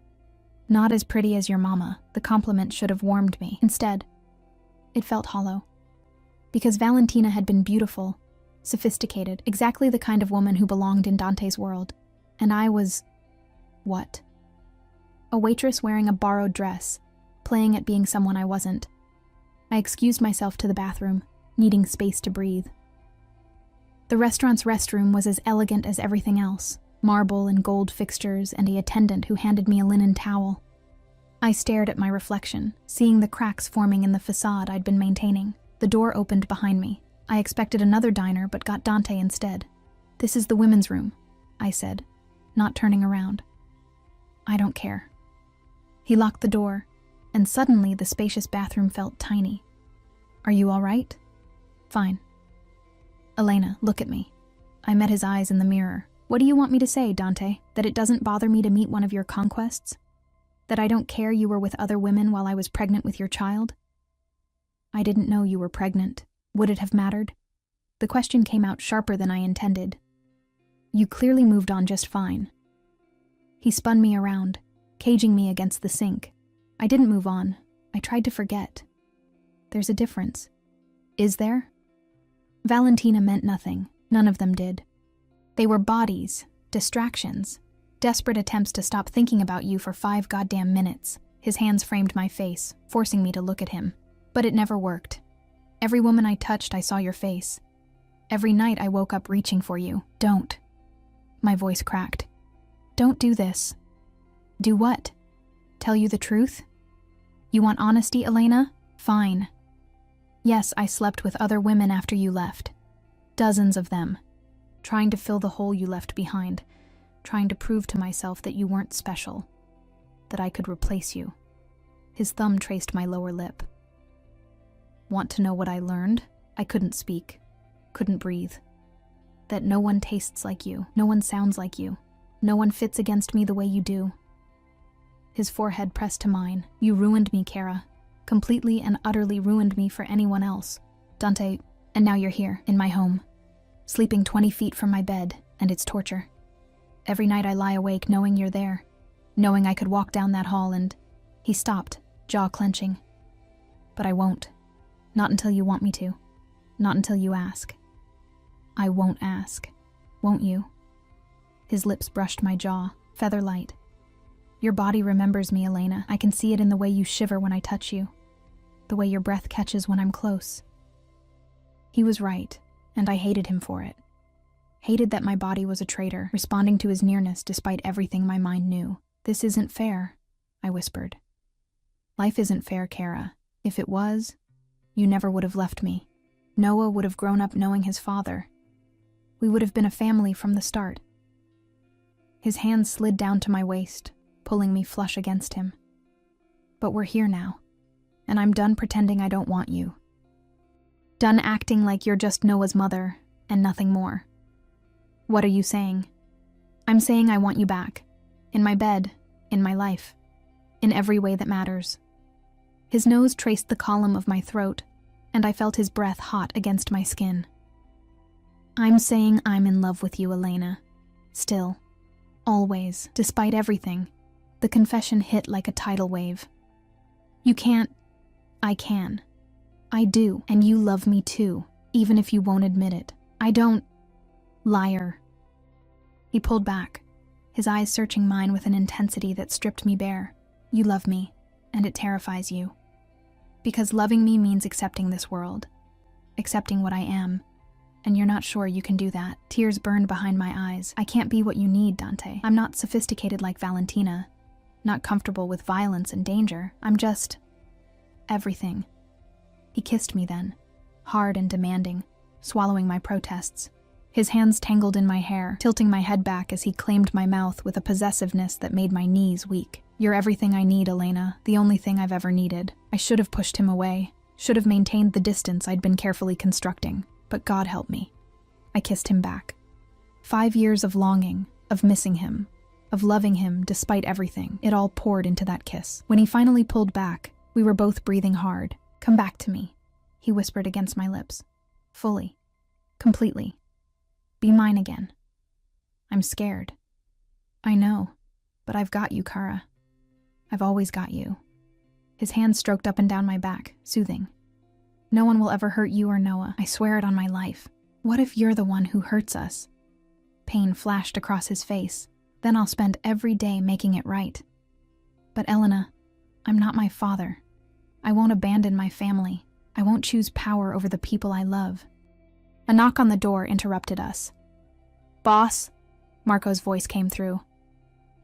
Not as pretty as your mama." The compliment should have warmed me. Instead, it felt hollow. Because Valentina had been beautiful, sophisticated, exactly the kind of woman who belonged in Dante's world. And I was... what? A waitress wearing a borrowed dress, playing at being someone I wasn't. I excused myself to the bathroom, needing space to breathe. The restaurant's restroom was as elegant as everything else, marble and gold fixtures and an attendant who handed me a linen towel. I stared at my reflection, seeing the cracks forming in the facade I'd been maintaining. The door opened behind me. I expected another diner, but got Dante instead. "This is the women's room," I said, not turning around. "I don't care." He locked the door, and suddenly the spacious bathroom felt tiny. "Are you all right?" "Fine." "Elena, look at me." I met his eyes in the mirror. "What do you want me to say, Dante? That it doesn't bother me to meet one of your conquests? That I don't care you were with other women while I was pregnant with your child?" "I didn't know you were pregnant. Would it have mattered?" The question came out sharper than I intended. "You clearly moved on just fine." He spun me around, caging me against the sink. "I didn't move on. I tried to forget." "There's a difference." "Is there?" Valentina meant nothing. None of them did. They were bodies, distractions, desperate attempts to stop thinking about you for 5 goddamn minutes. His hands framed my face, forcing me to look at him. But it never worked. Every woman I touched, I saw your face. Every night I woke up reaching for you. "Don't." My voice cracked. "Don't do this." "Do what? Tell you the truth?" "You want honesty, Elena? Fine. Yes, I slept with other women after you left. Dozens of them. Trying to fill the hole you left behind. trying to prove to myself that you weren't special, that I could replace you. His thumb traced my lower lip. Want to know what I learned? I couldn't speak, couldn't breathe. That no one tastes like you, no one sounds like you, no one fits against me the way you do. His forehead pressed to mine. You ruined me, Kara. Completely and utterly ruined me for anyone else. Dante, and now you're here, in my home. Sleeping 20 feet from my bed, and it's torture. Every night I lie awake knowing you're there, knowing I could walk down that hall and... He stopped, jaw clenching. But I won't. Not until you want me to. Not until you ask. I won't ask. Won't you? His lips brushed my jaw, feather light. Your body remembers me, Elena. I can see it in the way you shiver when I touch you. The way your breath catches when I'm close. He was right, and I hated him for it. Hated that my body was a traitor, responding to his nearness despite everything my mind knew. This isn't fair, I whispered. Life isn't fair, Kara. If it was, you never would have left me. Noah would have grown up knowing his father. We would have been a family from the start. His hand slid down to my waist, pulling me flush against him. But we're here now, and I'm done pretending I don't want you. Done acting like you're just Noah's mother and nothing more. What are you saying? I'm saying I want you back. In my bed, in my life, in every way that matters. His nose traced the column of my throat, and I felt his breath hot against my skin. I'm saying I'm in love with you, Elena. Still. Always, despite everything. The confession hit like a tidal wave. You can't. I can. I do, and you love me too, even if you won't admit it. I don't. Liar. He pulled back, his eyes searching mine with an intensity that stripped me bare. You love me, and it terrifies you. Because loving me means accepting this world, accepting what I am, and you're not sure you can do that. Tears burned behind my eyes. I can't be what you need, Dante. I'm not sophisticated like Valentina, not comfortable with violence and danger. I'm just... everything. He kissed me then, hard and demanding, swallowing my protests. His hands tangled in my hair, tilting my head back as he claimed my mouth with a possessiveness that made my knees weak. You're everything I need, Elena, the only thing I've ever needed. I should have pushed him away, should have maintained the distance I'd been carefully constructing, but God help me. I kissed him back. 5 years of longing, of missing him, of loving him despite everything, it all poured into that kiss. When he finally pulled back, we were both breathing hard. Come back to me, he whispered against my lips. Fully. Completely. Be mine again. I'm scared. I know, but I've got you, Kara. I've always got you. His hand stroked up and down my back, soothing. No one will ever hurt you or Noah. I swear it on my life. What if you're the one who hurts us? Pain flashed across his face. Then I'll spend every day making it right. But Elena, I'm not my father. I won't abandon my family. I won't choose power over the people I love. A knock on the door interrupted us. Boss? Marco's voice came through.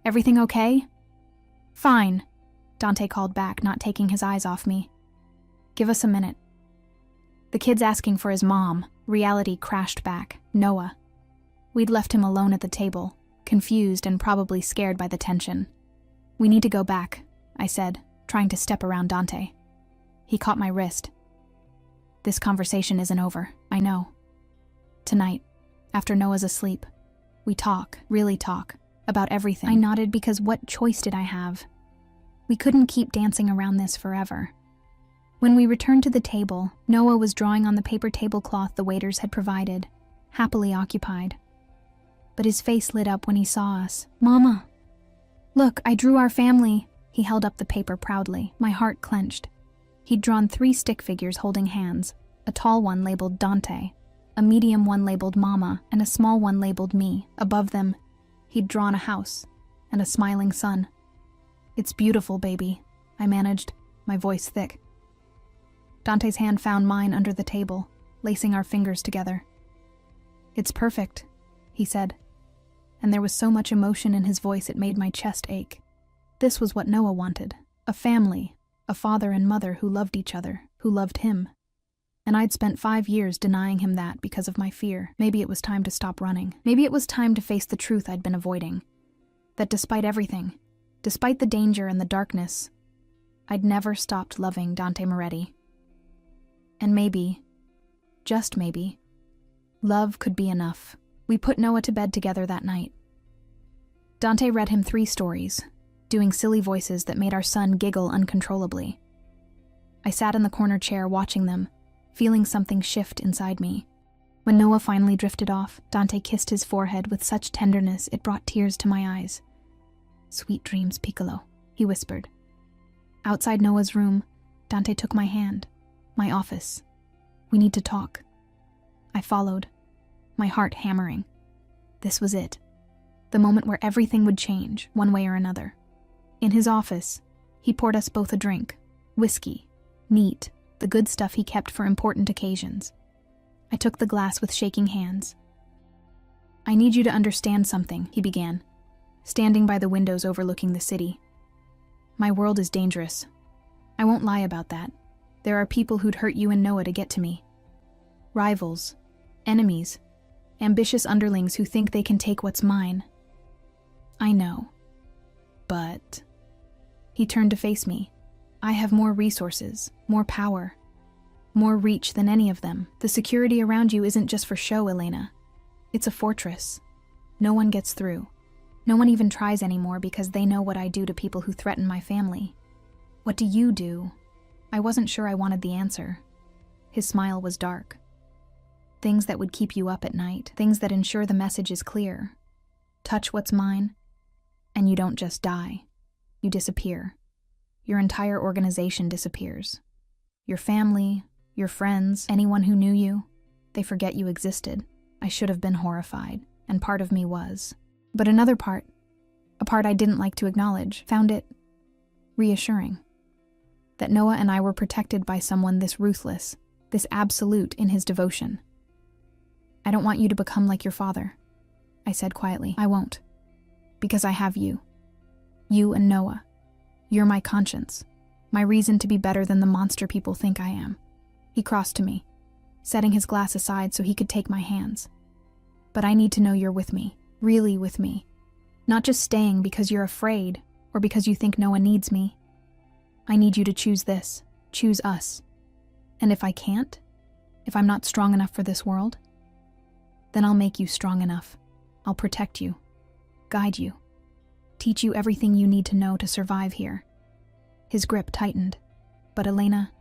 Everything okay? Fine, Dante called back, not taking his eyes off me. Give us a minute. The kid's asking for his mom. Reality crashed back. Noah. We'd left him alone at the table, confused and probably scared by the tension. We need to go back, I said, trying to step around Dante. He caught my wrist. This conversation isn't over, I know. Tonight, after Noah's asleep, we talk, really talk, about everything. I nodded because what choice did I have? We couldn't keep dancing around this forever. When we returned to the table, Noah was drawing on the paper tablecloth the waiters had provided, happily occupied. But his face lit up when he saw us. Mama! Look, I drew our family. He held up the paper proudly. My heart clenched. He'd drawn 3 stick figures holding hands, a tall one labeled Dante, a medium one labeled Mama, and a small one labeled me. Above them, he'd drawn a house and a smiling sun. It's beautiful, baby, I managed, my voice thick. Dante's hand found mine under the table, lacing our fingers together. It's perfect, he said, and there was so much emotion in his voice it made my chest ache. This was what Noah wanted, a family, a father and mother who loved each other, who loved him. And I'd spent 5 years denying him that because of my fear. Maybe it was time to stop running. Maybe it was time to face the truth I'd been avoiding. That despite everything, despite the danger and the darkness, I'd never stopped loving Dante Moretti. And maybe, just maybe, love could be enough. We put Noah to bed together that night. Dante read him 3 stories, doing silly voices that made our son giggle uncontrollably. I sat in the corner chair watching them, feeling something shift inside me. When Noah finally drifted off, Dante kissed his forehead with such tenderness it brought tears to my eyes. "Sweet dreams, Piccolo," he whispered. Outside Noah's room, Dante took my hand. "My office. We need to talk." I followed, my heart hammering. This was it. The moment where everything would change, one way or another. In his office, he poured us both a drink. Whiskey. Neat. The good stuff he kept for important occasions. I took the glass with shaking hands. "I need you to understand something," he began, standing by the windows overlooking the city. "My world is dangerous. I won't lie about that. There are people who'd hurt you and Noah to get to me. Rivals. Enemies. Ambitious underlings who think they can take what's mine. I know. But..." He turned to face me. "I have more resources, more power, more reach than any of them. The security around you isn't just for show, Elena. It's a fortress. No one gets through. No one even tries anymore because they know what I do to people who threaten my family. What do you do?" I wasn't sure I wanted the answer. His smile was dark. "Things that would keep you up at night, things that ensure the message is clear. Touch what's mine, and you don't just die. You disappear. Your entire organization disappears. Your family, your friends, anyone who knew you, they forget you existed." I should have been horrified, and part of me was. But another part, a part I didn't like to acknowledge, found it reassuring. That Noah and I were protected by someone this ruthless, this absolute in his devotion. "I don't want you to become like your father," I said quietly. "I won't. Because I have you. You and Noah. You're my conscience, my reason to be better than the monster people think I am." He crossed to me, setting his glass aside so he could take my hands. "But I need to know you're with me, really with me. Not just staying because you're afraid or because you think Noah needs me. I need you to choose this, choose us. And if I can't, if I'm not strong enough for this world, then I'll make you strong enough. I'll protect you, guide you, teach you everything you need to know to survive here." His grip tightened. "But Elena,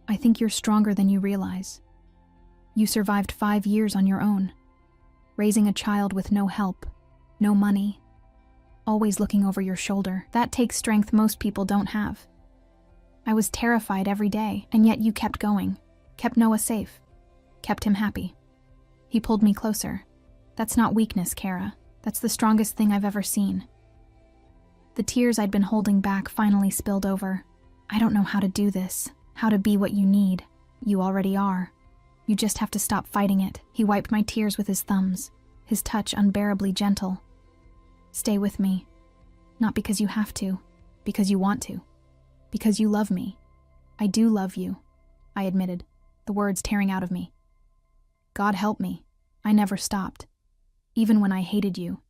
I think you're stronger than you realize. You survived 5 years on your own, raising a child with no help, no money, always looking over your shoulder. That takes strength most people don't have. I was terrified every day, and yet you kept going, kept Noah safe, kept him happy." He pulled me closer. "That's not weakness, Kara. That's the strongest thing I've ever seen." The tears I'd been holding back finally spilled over. "I don't know how to do this, how to be what you need. You already are. You just have to stop fighting it." He wiped my tears with his thumbs, his touch unbearably gentle. "Stay with me. Not because you have to, because you want to. Because you love me. I do love you," I admitted, the words tearing out of me. "God help me. I never stopped. Even when I hated you,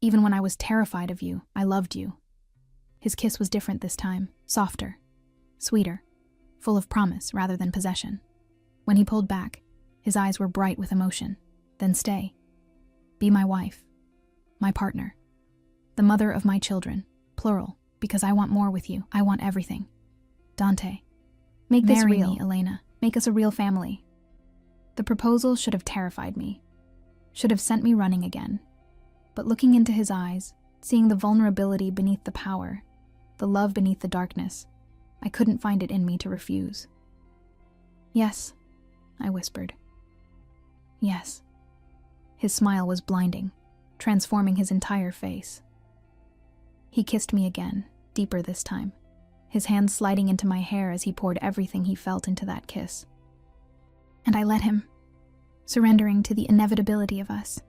even when I was terrified of you, I loved you." His kiss was different this time, softer, sweeter, full of promise rather than possession. When he pulled back, his eyes were bright with emotion. "Then stay. Be my wife, my partner, the mother of my children, plural, because I want more with you. I want everything. Dante, make this real, me, Elena. Make us a real family." The proposal should have terrified me, should have sent me running again. But looking into his eyes, seeing the vulnerability beneath the power, the love beneath the darkness, I couldn't find it in me to refuse. "Yes," I whispered. "Yes." His smile was blinding, transforming his entire face. He kissed me again, deeper this time, his hands sliding into my hair as he poured everything he felt into that kiss. And I let him, surrendering to the inevitability of us,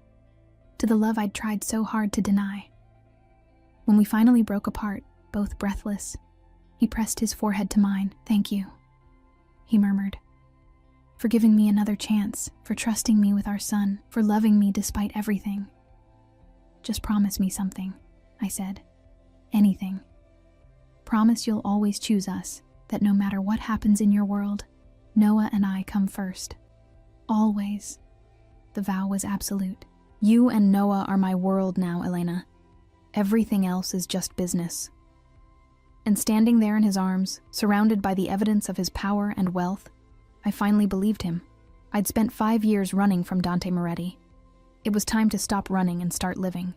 to the love I'd tried so hard to deny. When we finally broke apart, both breathless, he pressed his forehead to mine. "Thank you," he murmured. for giving me another chance, for trusting me with our son, for loving me despite everything. Just promise me something, I said. Anything. Promise you'll always choose us, that no matter what happens in your world, Noah and I come first. Always. The vow was absolute. You and Noah are my world now, Elena. Everything else is just business. And standing there in his arms, surrounded by the evidence of his power and wealth, I finally believed him. I'd spent 5 years running from Dante Moretti. It was time to stop running and start living.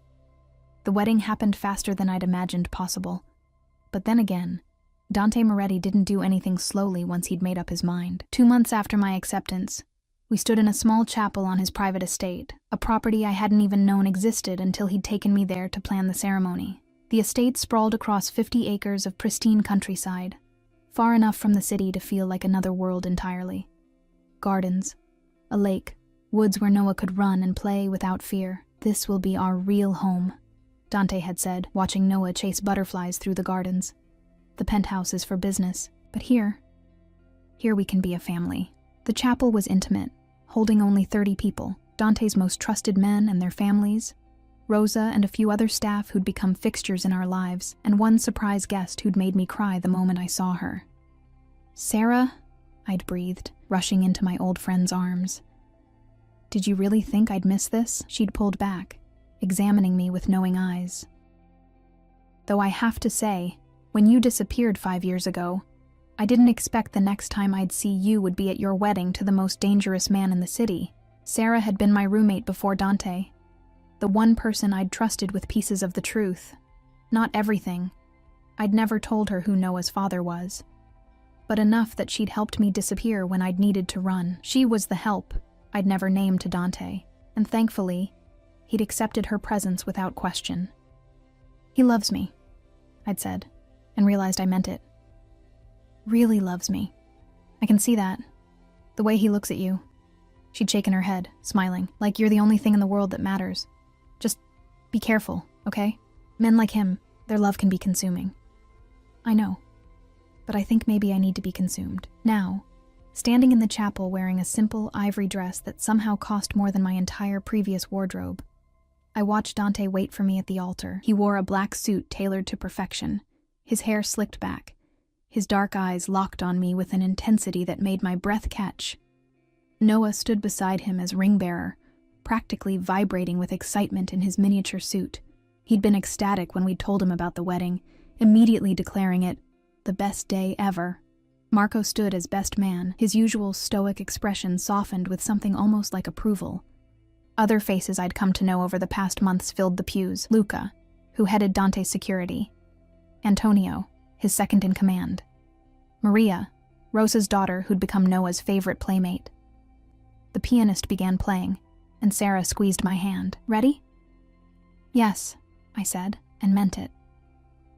The wedding happened faster than I'd imagined possible. But then again, Dante Moretti didn't do anything slowly once he'd made up his mind. 2 months after my acceptance, we stood in a small chapel on his private estate, a property I hadn't even known existed until he'd taken me there to plan the ceremony. The estate sprawled across 50 acres of pristine countryside, far enough from the city to feel like another world entirely. Gardens, a lake, woods where Noah could run and play without fear. This will be our real home, Dante had said, watching Noah chase butterflies through the gardens. The penthouse is for business, but here we can be a family. The chapel was intimate, holding only 30 people, Dante's most trusted men and their families, Rosa and a few other staff who'd become fixtures in our lives, and one surprise guest who'd made me cry the moment I saw her. Sarah, I'd breathed, rushing into my old friend's arms. Did you really think I'd miss this? She'd pulled back, examining me with knowing eyes. Though I have to say, when you disappeared 5 years ago, I didn't expect the next time I'd see you would be at your wedding to the most dangerous man in the city. Sarah had been my roommate before Dante, the one person I'd trusted with pieces of the truth. Not everything. I'd never told her who Noah's father was, but enough that she'd helped me disappear when I'd needed to run. She was the help I'd never named to Dante, and thankfully, he'd accepted her presence without question. He loves me, I'd said, and realized I meant it. Really loves me. I can see that. The way he looks at you. She'd shaken her head, smiling, like you're the only thing in the world that matters. Just be careful, okay? Men like him, their love can be consuming. I know, but I think maybe I need to be consumed. Now, standing in the chapel wearing a simple ivory dress that somehow cost more than my entire previous wardrobe, I watched Dante wait for me at the altar. He wore a black suit tailored to perfection, his hair slicked back, his dark eyes locked on me with an intensity that made my breath catch. Noah stood beside him as ring-bearer, practically vibrating with excitement in his miniature suit. He'd been ecstatic when we'd told him about the wedding, immediately declaring it the best day ever. Marco stood as best man, his usual stoic expression softened with something almost like approval. Other faces I'd come to know over the past months filled the pews. Luca, who headed Dante's security. Antonio, his second-in-command. Maria, Rosa's daughter who'd become Noah's favorite playmate. The pianist began playing, and Sarah squeezed my hand. Ready? Yes, I said, and meant it.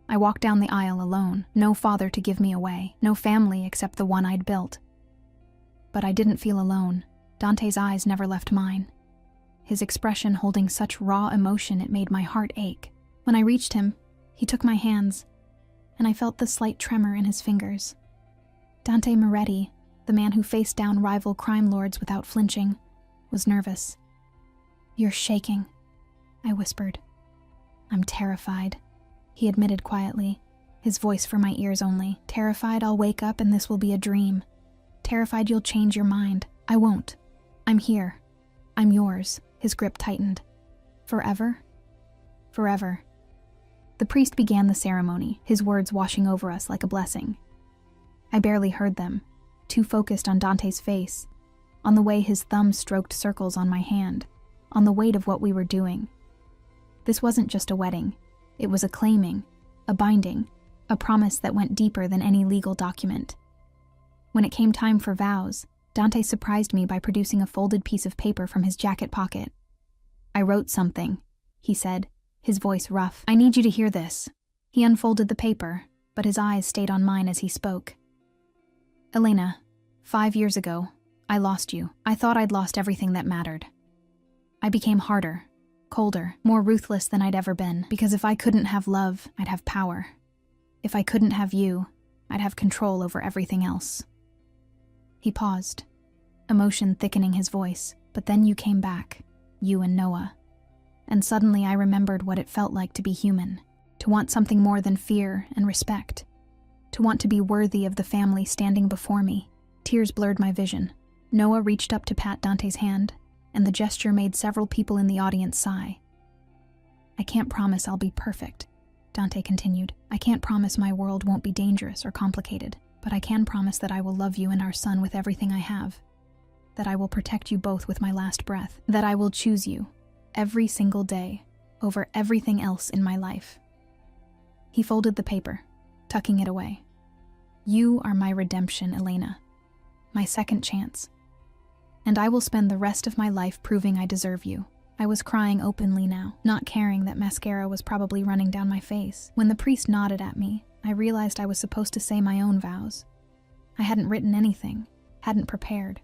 I walked down the aisle alone, no father to give me away, no family except the one I'd built. But I didn't feel alone. Dante's eyes never left mine, his expression holding such raw emotion it made my heart ache. When I reached him, he took my hands, and I felt the slight tremor in his fingers. Dante Moretti, the man who faced down rival crime lords without flinching, was nervous. You're shaking, I whispered. I'm terrified, he admitted quietly, his voice for my ears only. Terrified I'll wake up and this will be a dream. Terrified you'll change your mind. I won't. I'm here. I'm yours. His grip tightened. Forever? Forever. The priest began the ceremony, his words washing over us like a blessing. I barely heard them, too focused on Dante's face, on the way his thumb stroked circles on my hand, on the weight of what we were doing. This wasn't just a wedding. It was a claiming, a binding, a promise that went deeper than any legal document. When it came time for vows, Dante surprised me by producing a folded piece of paper from his jacket pocket. I wrote something, he said, his voice rough. I need you to hear this. He unfolded the paper, but his eyes stayed on mine as he spoke. Elena, 5 years ago, I lost you. I thought I'd lost everything that mattered. I became harder, colder, more ruthless than I'd ever been, because if I couldn't have love, I'd have power. If I couldn't have you, I'd have control over everything else. He paused. emotion thickening his voice. But then you came back, you and Noah. And suddenly I remembered what it felt like to be human, to want something more than fear and respect, to want to be worthy of the family standing before me. Tears blurred my vision. Noah reached up to pat Dante's hand, and the gesture made several people in the audience sigh. I can't promise I'll be perfect, Dante continued. I can't promise my world won't be dangerous or complicated, but I can promise that I will love you and our son with everything I have, that I will protect you both with my last breath, that I will choose you every single day over everything else in my life. He folded the paper, tucking it away. You are my redemption, Elena, my second chance. And I will spend the rest of my life proving I deserve you. I was crying openly now, not caring that mascara was probably running down my face. When the priest nodded at me, I realized I was supposed to say my own vows. I hadn't written anything, hadn't prepared.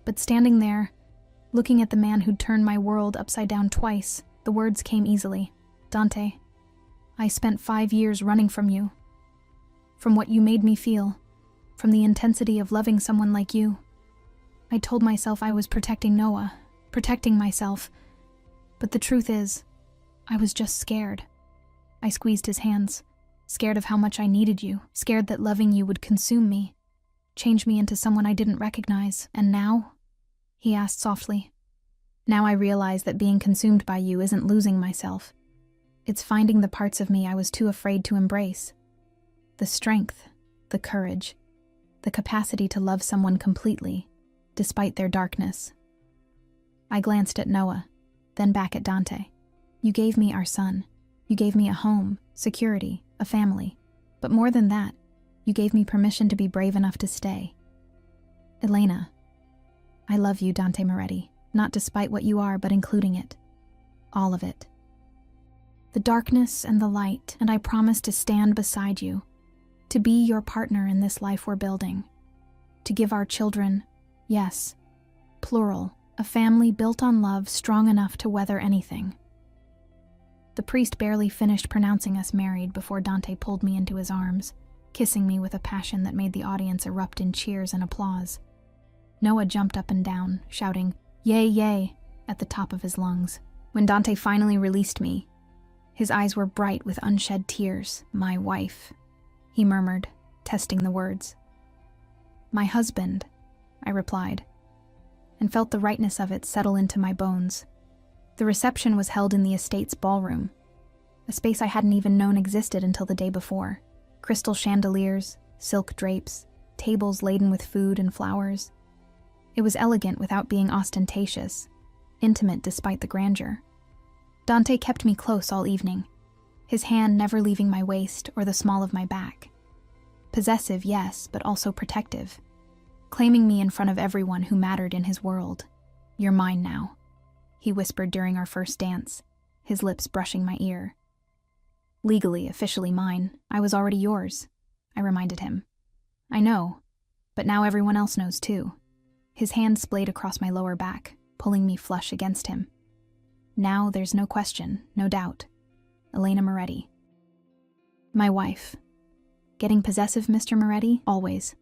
But standing there, looking at the man who'd turned my world upside down twice, the words came easily. Dante, I spent 5 years running from you, from what you made me feel, from the intensity of loving someone like you. I told myself I was protecting Noah, protecting myself, but the truth is, I was just scared. I squeezed his hands, scared of how much I needed you, scared that loving you would consume me, change me into someone I didn't recognize. And now? He asked softly. Now I realize that being consumed by you isn't losing myself. It's finding the parts of me I was too afraid to embrace. The strength, the courage, the capacity to love someone completely, despite their darkness. I glanced at Noah, then back at Dante. You gave me our son. You gave me a home, security, a family. But more than that, you gave me permission to be brave enough to stay. Elena, I love you, Dante Moretti, not despite what you are, but including it. All of it. The darkness and the light, and I promise to stand beside you, to be your partner in this life we're building, to give our children, yes, plural, a family built on love strong enough to weather anything. The priest barely finished pronouncing us married before Dante pulled me into his arms, kissing me with a passion that made the audience erupt in cheers and applause. Noah jumped up and down, shouting, "Yay, yay," at the top of his lungs. When Dante finally released me, his eyes were bright with unshed tears. My wife, he murmured, testing the words. My husband, I replied, and felt the rightness of it settle into my bones. The reception was held in the estate's ballroom, a space I hadn't even known existed until the day before. Crystal chandeliers, silk drapes, tables laden with food and flowers. It was elegant without being ostentatious, intimate despite the grandeur. Dante kept me close all evening, his hand never leaving my waist or the small of my back. Possessive, yes, but also protective, claiming me in front of everyone who mattered in his world. You're mine now, he whispered during our first dance, his lips brushing my ear. Legally, officially mine, I was already yours, I reminded him. I know, but now everyone else knows too. His hand splayed across my lower back, pulling me flush against him. Now there's no question, no doubt. Elena Moretti. My wife. Getting possessive, Mr. Moretti? Always.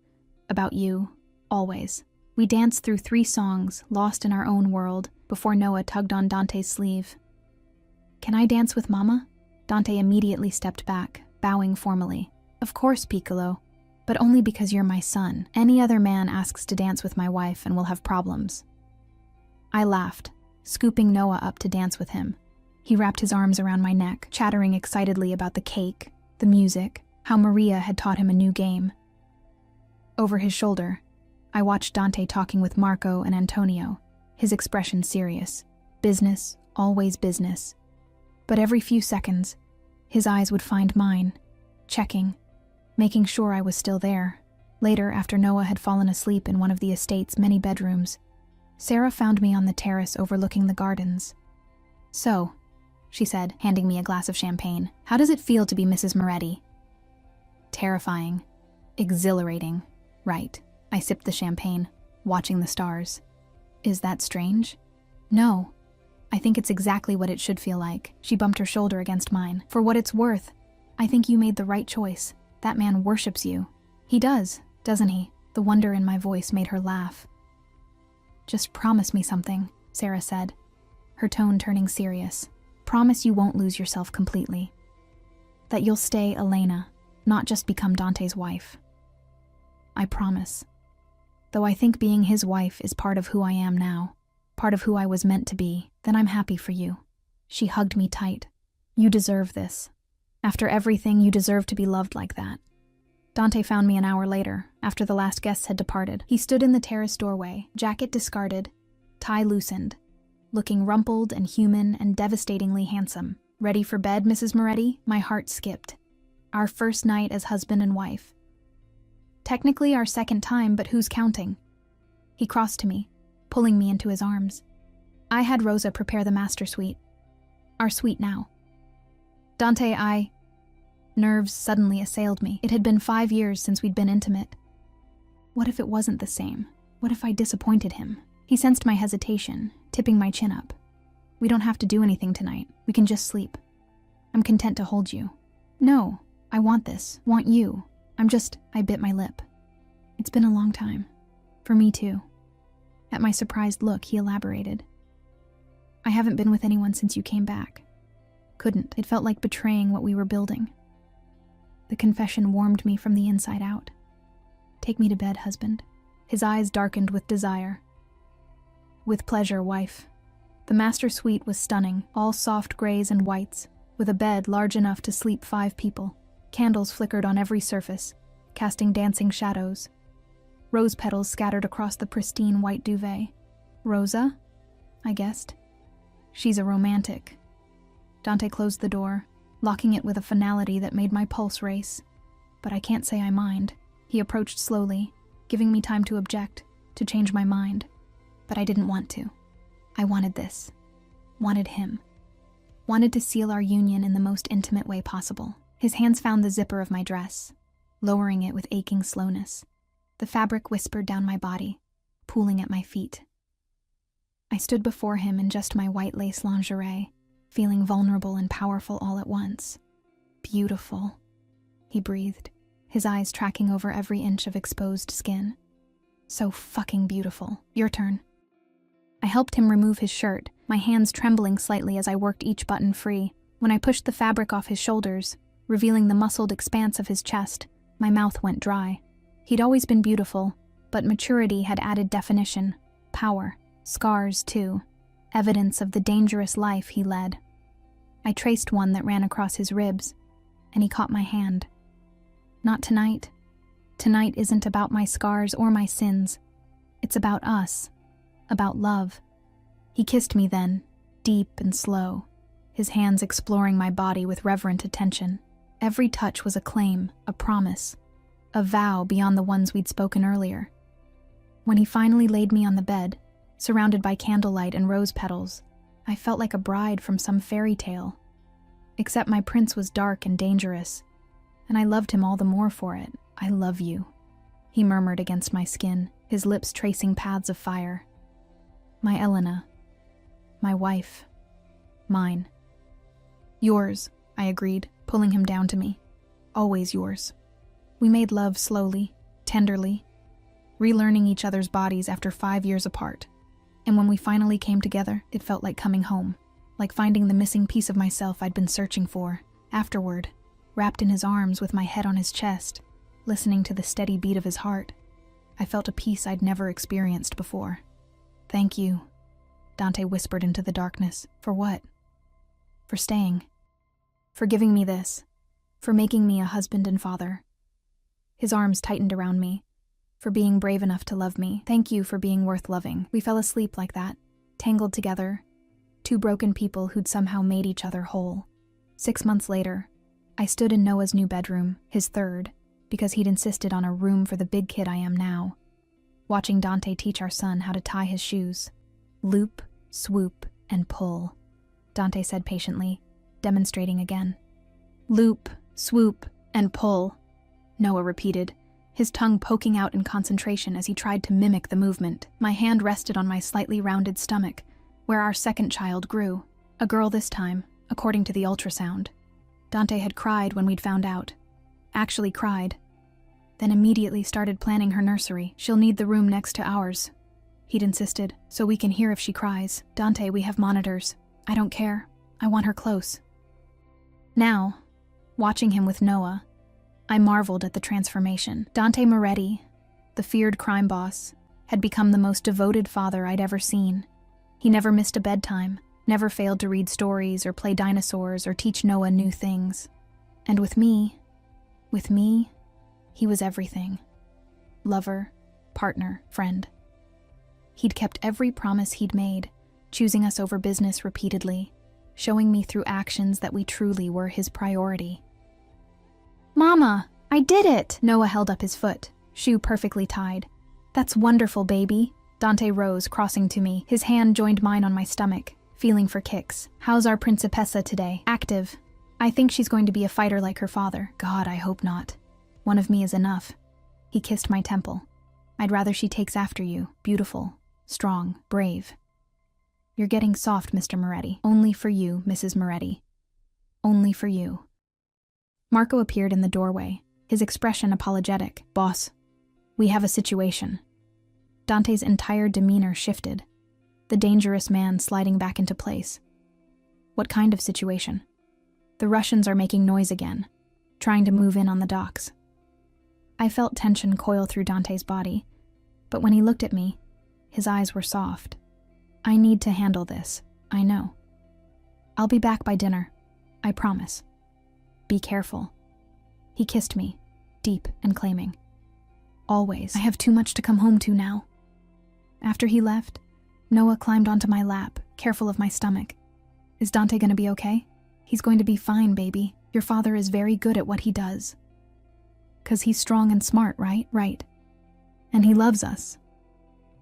About you. Always. We danced through 3 songs, lost in our own world, before Noah tugged on Dante's sleeve. Can I dance with Mama? Dante immediately stepped back, bowing formally. Of course, Piccolo, but only because you're my son. Any other man asks to dance with my wife and will have problems. I laughed, scooping Noah up to dance with him. He wrapped his arms around my neck, chattering excitedly about the cake, the music, how Maria had taught him a new game. Over his shoulder, I watched Dante talking with Marco and Antonio, his expression serious. Business, always business. But every few seconds, his eyes would find mine, checking, making sure I was still there. Later, after Noah had fallen asleep in one of the estate's many bedrooms, Sarah found me on the terrace overlooking the gardens. So, she said, handing me a glass of champagne, how does it feel to be Mrs. Moretti? Terrifying. Exhilarating. Right. I sipped the champagne, watching the stars. Is that strange? No. I think it's exactly what it should feel like. She bumped her shoulder against mine. For what it's worth, I think you made the right choice. That man worships you. He does, doesn't he? The wonder in my voice made her laugh. Just promise me something, Sarah said, her tone turning serious. Promise you won't lose yourself completely. That you'll stay Elena, not just become Dante's wife. I promise. Though I think being his wife is part of who I am now, part of who I was meant to be, then I'm happy for you. She hugged me tight. You deserve this. After everything, you deserve to be loved like that. Dante found me an hour later, after the last guests had departed. He stood in the terrace doorway, jacket discarded, tie loosened, looking rumpled and human and devastatingly handsome. Ready for bed, Mrs. Moretti? My heart skipped. Our first night as husband and wife. Technically our second time, but who's counting? He crossed to me, pulling me into his arms. I had Rosa prepare the master suite. Our suite now. Dante, Nerves suddenly assailed me. It had been 5 years since we'd been intimate. What if it wasn't the same? What if I disappointed him? He sensed my hesitation, tipping my chin up. We don't have to do anything tonight. We can just sleep. I'm content to hold you. No, I want this, want you. I bit my lip. It's been a long time. For me too. At my surprised look, he elaborated. I haven't been with anyone since you came back. Couldn't. It felt like betraying what we were building. The confession warmed me from the inside out. Take me to bed, husband. His eyes darkened with desire. With pleasure, wife. The master suite was stunning, all soft grays and whites, with a bed large enough to sleep 5 people. Candles flickered on every surface, casting dancing shadows. Rose petals scattered across the pristine white duvet. Rosa? I guessed. She's a romantic. Dante closed the door, locking it with a finality that made my pulse race. But I can't say I mind. He approached slowly, giving me time to object, to change my mind. But I didn't want to. I wanted this. Wanted him. Wanted to seal our union in the most intimate way possible. His hands found the zipper of my dress, lowering it with aching slowness. The fabric whispered down my body, pooling at my feet. I stood before him in just my white lace lingerie, feeling vulnerable and powerful all at once. Beautiful, he breathed, his eyes tracking over every inch of exposed skin. So fucking beautiful. Your turn. I helped him remove his shirt, my hands trembling slightly as I worked each button free. When I pushed the fabric off his shoulders, revealing the muscled expanse of his chest, my mouth went dry. He'd always been beautiful, but maturity had added definition, power, scars too, evidence of the dangerous life he led. I traced one that ran across his ribs, and he caught my hand. Not tonight. Tonight isn't about my scars or my sins. It's about us, about love. He kissed me then, deep and slow, his hands exploring my body with reverent attention. Every touch was a claim, a promise, a vow beyond the ones we'd spoken earlier. When he finally laid me on the bed, surrounded by candlelight and rose petals, I felt like a bride from some fairy tale. Except my prince was dark and dangerous, and I loved him all the more for it. I love you, he murmured against my skin, his lips tracing paths of fire. My Elena. My wife. Mine. Yours, I agreed, pulling him down to me. Always yours. We made love slowly, tenderly, relearning each other's bodies after 5 years apart. And when we finally came together, it felt like coming home, like finding the missing piece of myself I'd been searching for. Afterward, wrapped in his arms with my head on his chest, listening to the steady beat of his heart, I felt a peace I'd never experienced before. Thank you, Dante whispered into the darkness. For what? For staying. For giving me this. For making me a husband and father. His arms tightened around me. For being brave enough to love me. Thank you for being worth loving. We fell asleep like that, tangled together, 2 broken people who'd somehow made each other whole. 6 months later, I stood in Noah's new bedroom, his third, because he'd insisted on a room for the big kid I am now, watching Dante teach our son how to tie his shoes. Loop, swoop, and pull, Dante said patiently, demonstrating again. Loop, swoop, and pull, Noah repeated, his tongue poking out in concentration as he tried to mimic the movement. My hand rested on my slightly rounded stomach, where our second child grew. A girl this time, according to the ultrasound. Dante had cried when we'd found out. Actually cried. Then immediately started planning her nursery. She'll need the room next to ours. he'd insisted, so we can hear if she cries. Dante, we have monitors. I don't care. I want her close. Now, watching him with Noah, I marveled at the transformation. Dante Moretti, the feared crime boss, had become the most devoted father I'd ever seen. He never missed a bedtime, never failed to read stories or play dinosaurs or teach Noah new things. And with me, he was everything. Lover, partner, friend. He'd kept every promise he'd made, choosing us over business repeatedly, showing me through actions that we truly were his priority. Mama, I did it! Noah held up his foot, shoe perfectly tied. That's wonderful, baby. Dante rose, crossing to me. His hand joined mine on my stomach, feeling for kicks. How's our Principessa today? Active. I think she's going to be a fighter like her father. God, I hope not. One of me is enough. He kissed my temple. I'd rather she takes after you. Beautiful, strong, brave. You're getting soft, Mr. Moretti. Only for you, Mrs. Moretti. Only for you. Marco appeared in the doorway, his expression apologetic. Boss, we have a situation. Dante's entire demeanor shifted, the dangerous man sliding back into place. What kind of situation? The Russians are making noise again, trying to move in on the docks. I felt tension coil through Dante's body, but when he looked at me, his eyes were soft. I need to handle this, I know. I'll be back by dinner, I promise. Be careful. He kissed me, deep and claiming. Always. I have too much to come home to now. After he left, Noah climbed onto my lap, careful of my stomach. Is Dante gonna be okay? He's going to be fine, baby. Your father is very good at what he does. 'Cause he's strong and smart, right? Right. And he loves us.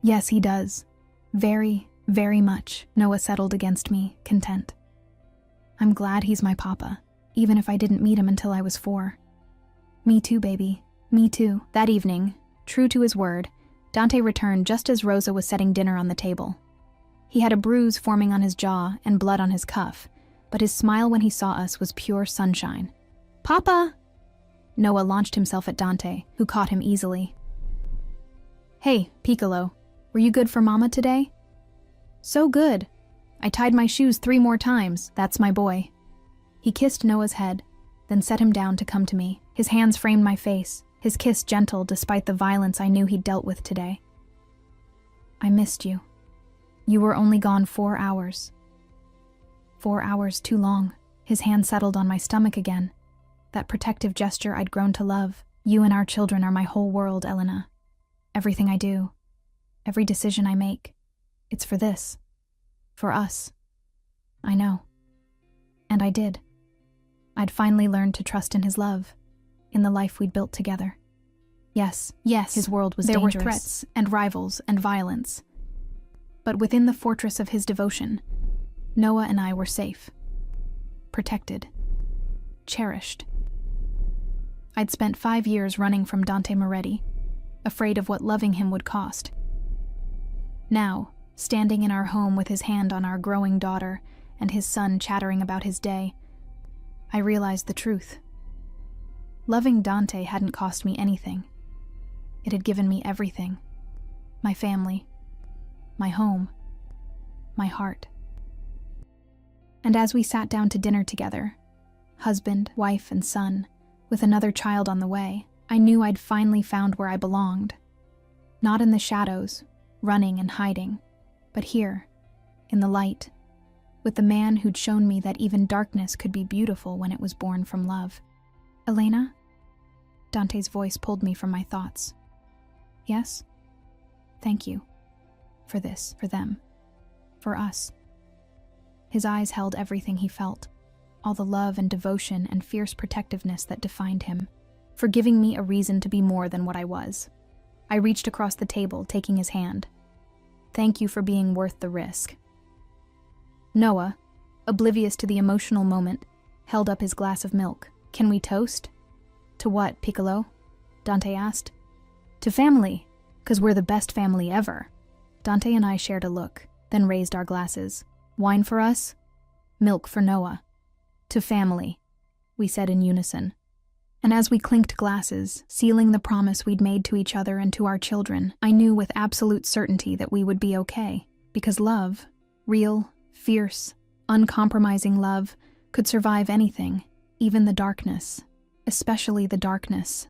Yes, he does. Very, very much. Noah settled against me, content. I'm glad he's my papa, even if I didn't meet him until I was 4. Me too, baby. Me too. That evening, true to his word, Dante returned just as Rosa was setting dinner on the table. He had a bruise forming on his jaw and blood on his cuff, but his smile when he saw us was pure sunshine. Papa! Noah launched himself at Dante, who caught him easily. Hey, Piccolo, were you good for Mama today? So good. I tied my shoes 3 more times. That's my boy. He kissed Noah's head, then set him down to come to me. His hands framed my face, his kiss gentle despite the violence I knew he'd dealt with today. I missed you. You were only gone 4 hours. 4 hours too long. His hand settled on my stomach again. That protective gesture I'd grown to love. You and our children are my whole world, Elena. Everything I do, every decision I make, it's for this. For us. I know. And I did. I'd finally learned to trust in his love, in the life we'd built together. Yes, his world was dangerous. There were threats and rivals and violence. But within the fortress of his devotion, Noah and I were safe. Protected. Cherished. I'd spent 5 years running from Dante Moretti, afraid of what loving him would cost. Now, standing in our home with his hand on our growing daughter and his son chattering about his day, I realized the truth. Loving Dante hadn't cost me anything. It had given me everything. My family, my home, my heart. And as we sat down to dinner together, husband, wife, and son, with another child on the way, I knew I'd finally found where I belonged. Not in the shadows, running and hiding, but here, in the light, with the man who'd shown me that even darkness could be beautiful when it was born from love. Elena? Dante's voice pulled me from my thoughts. Yes? Thank you. For this, for them, for us. His eyes held everything he felt, all the love and devotion and fierce protectiveness that defined him, for giving me a reason to be more than what I was. I reached across the table, taking his hand. Thank you for being worth the risk. Noah, oblivious to the emotional moment, held up his glass of milk. Can we toast? To what, Piccolo? Dante asked. To family, 'cause we're the best family ever. Dante and I shared a look, then raised our glasses. Wine for us, milk for Noah. To family, we said in unison. And as we clinked glasses, sealing the promise we'd made to each other and to our children, I knew with absolute certainty that we would be okay. Because love, real, fierce, uncompromising love, could survive anything, even the darkness, especially the darkness.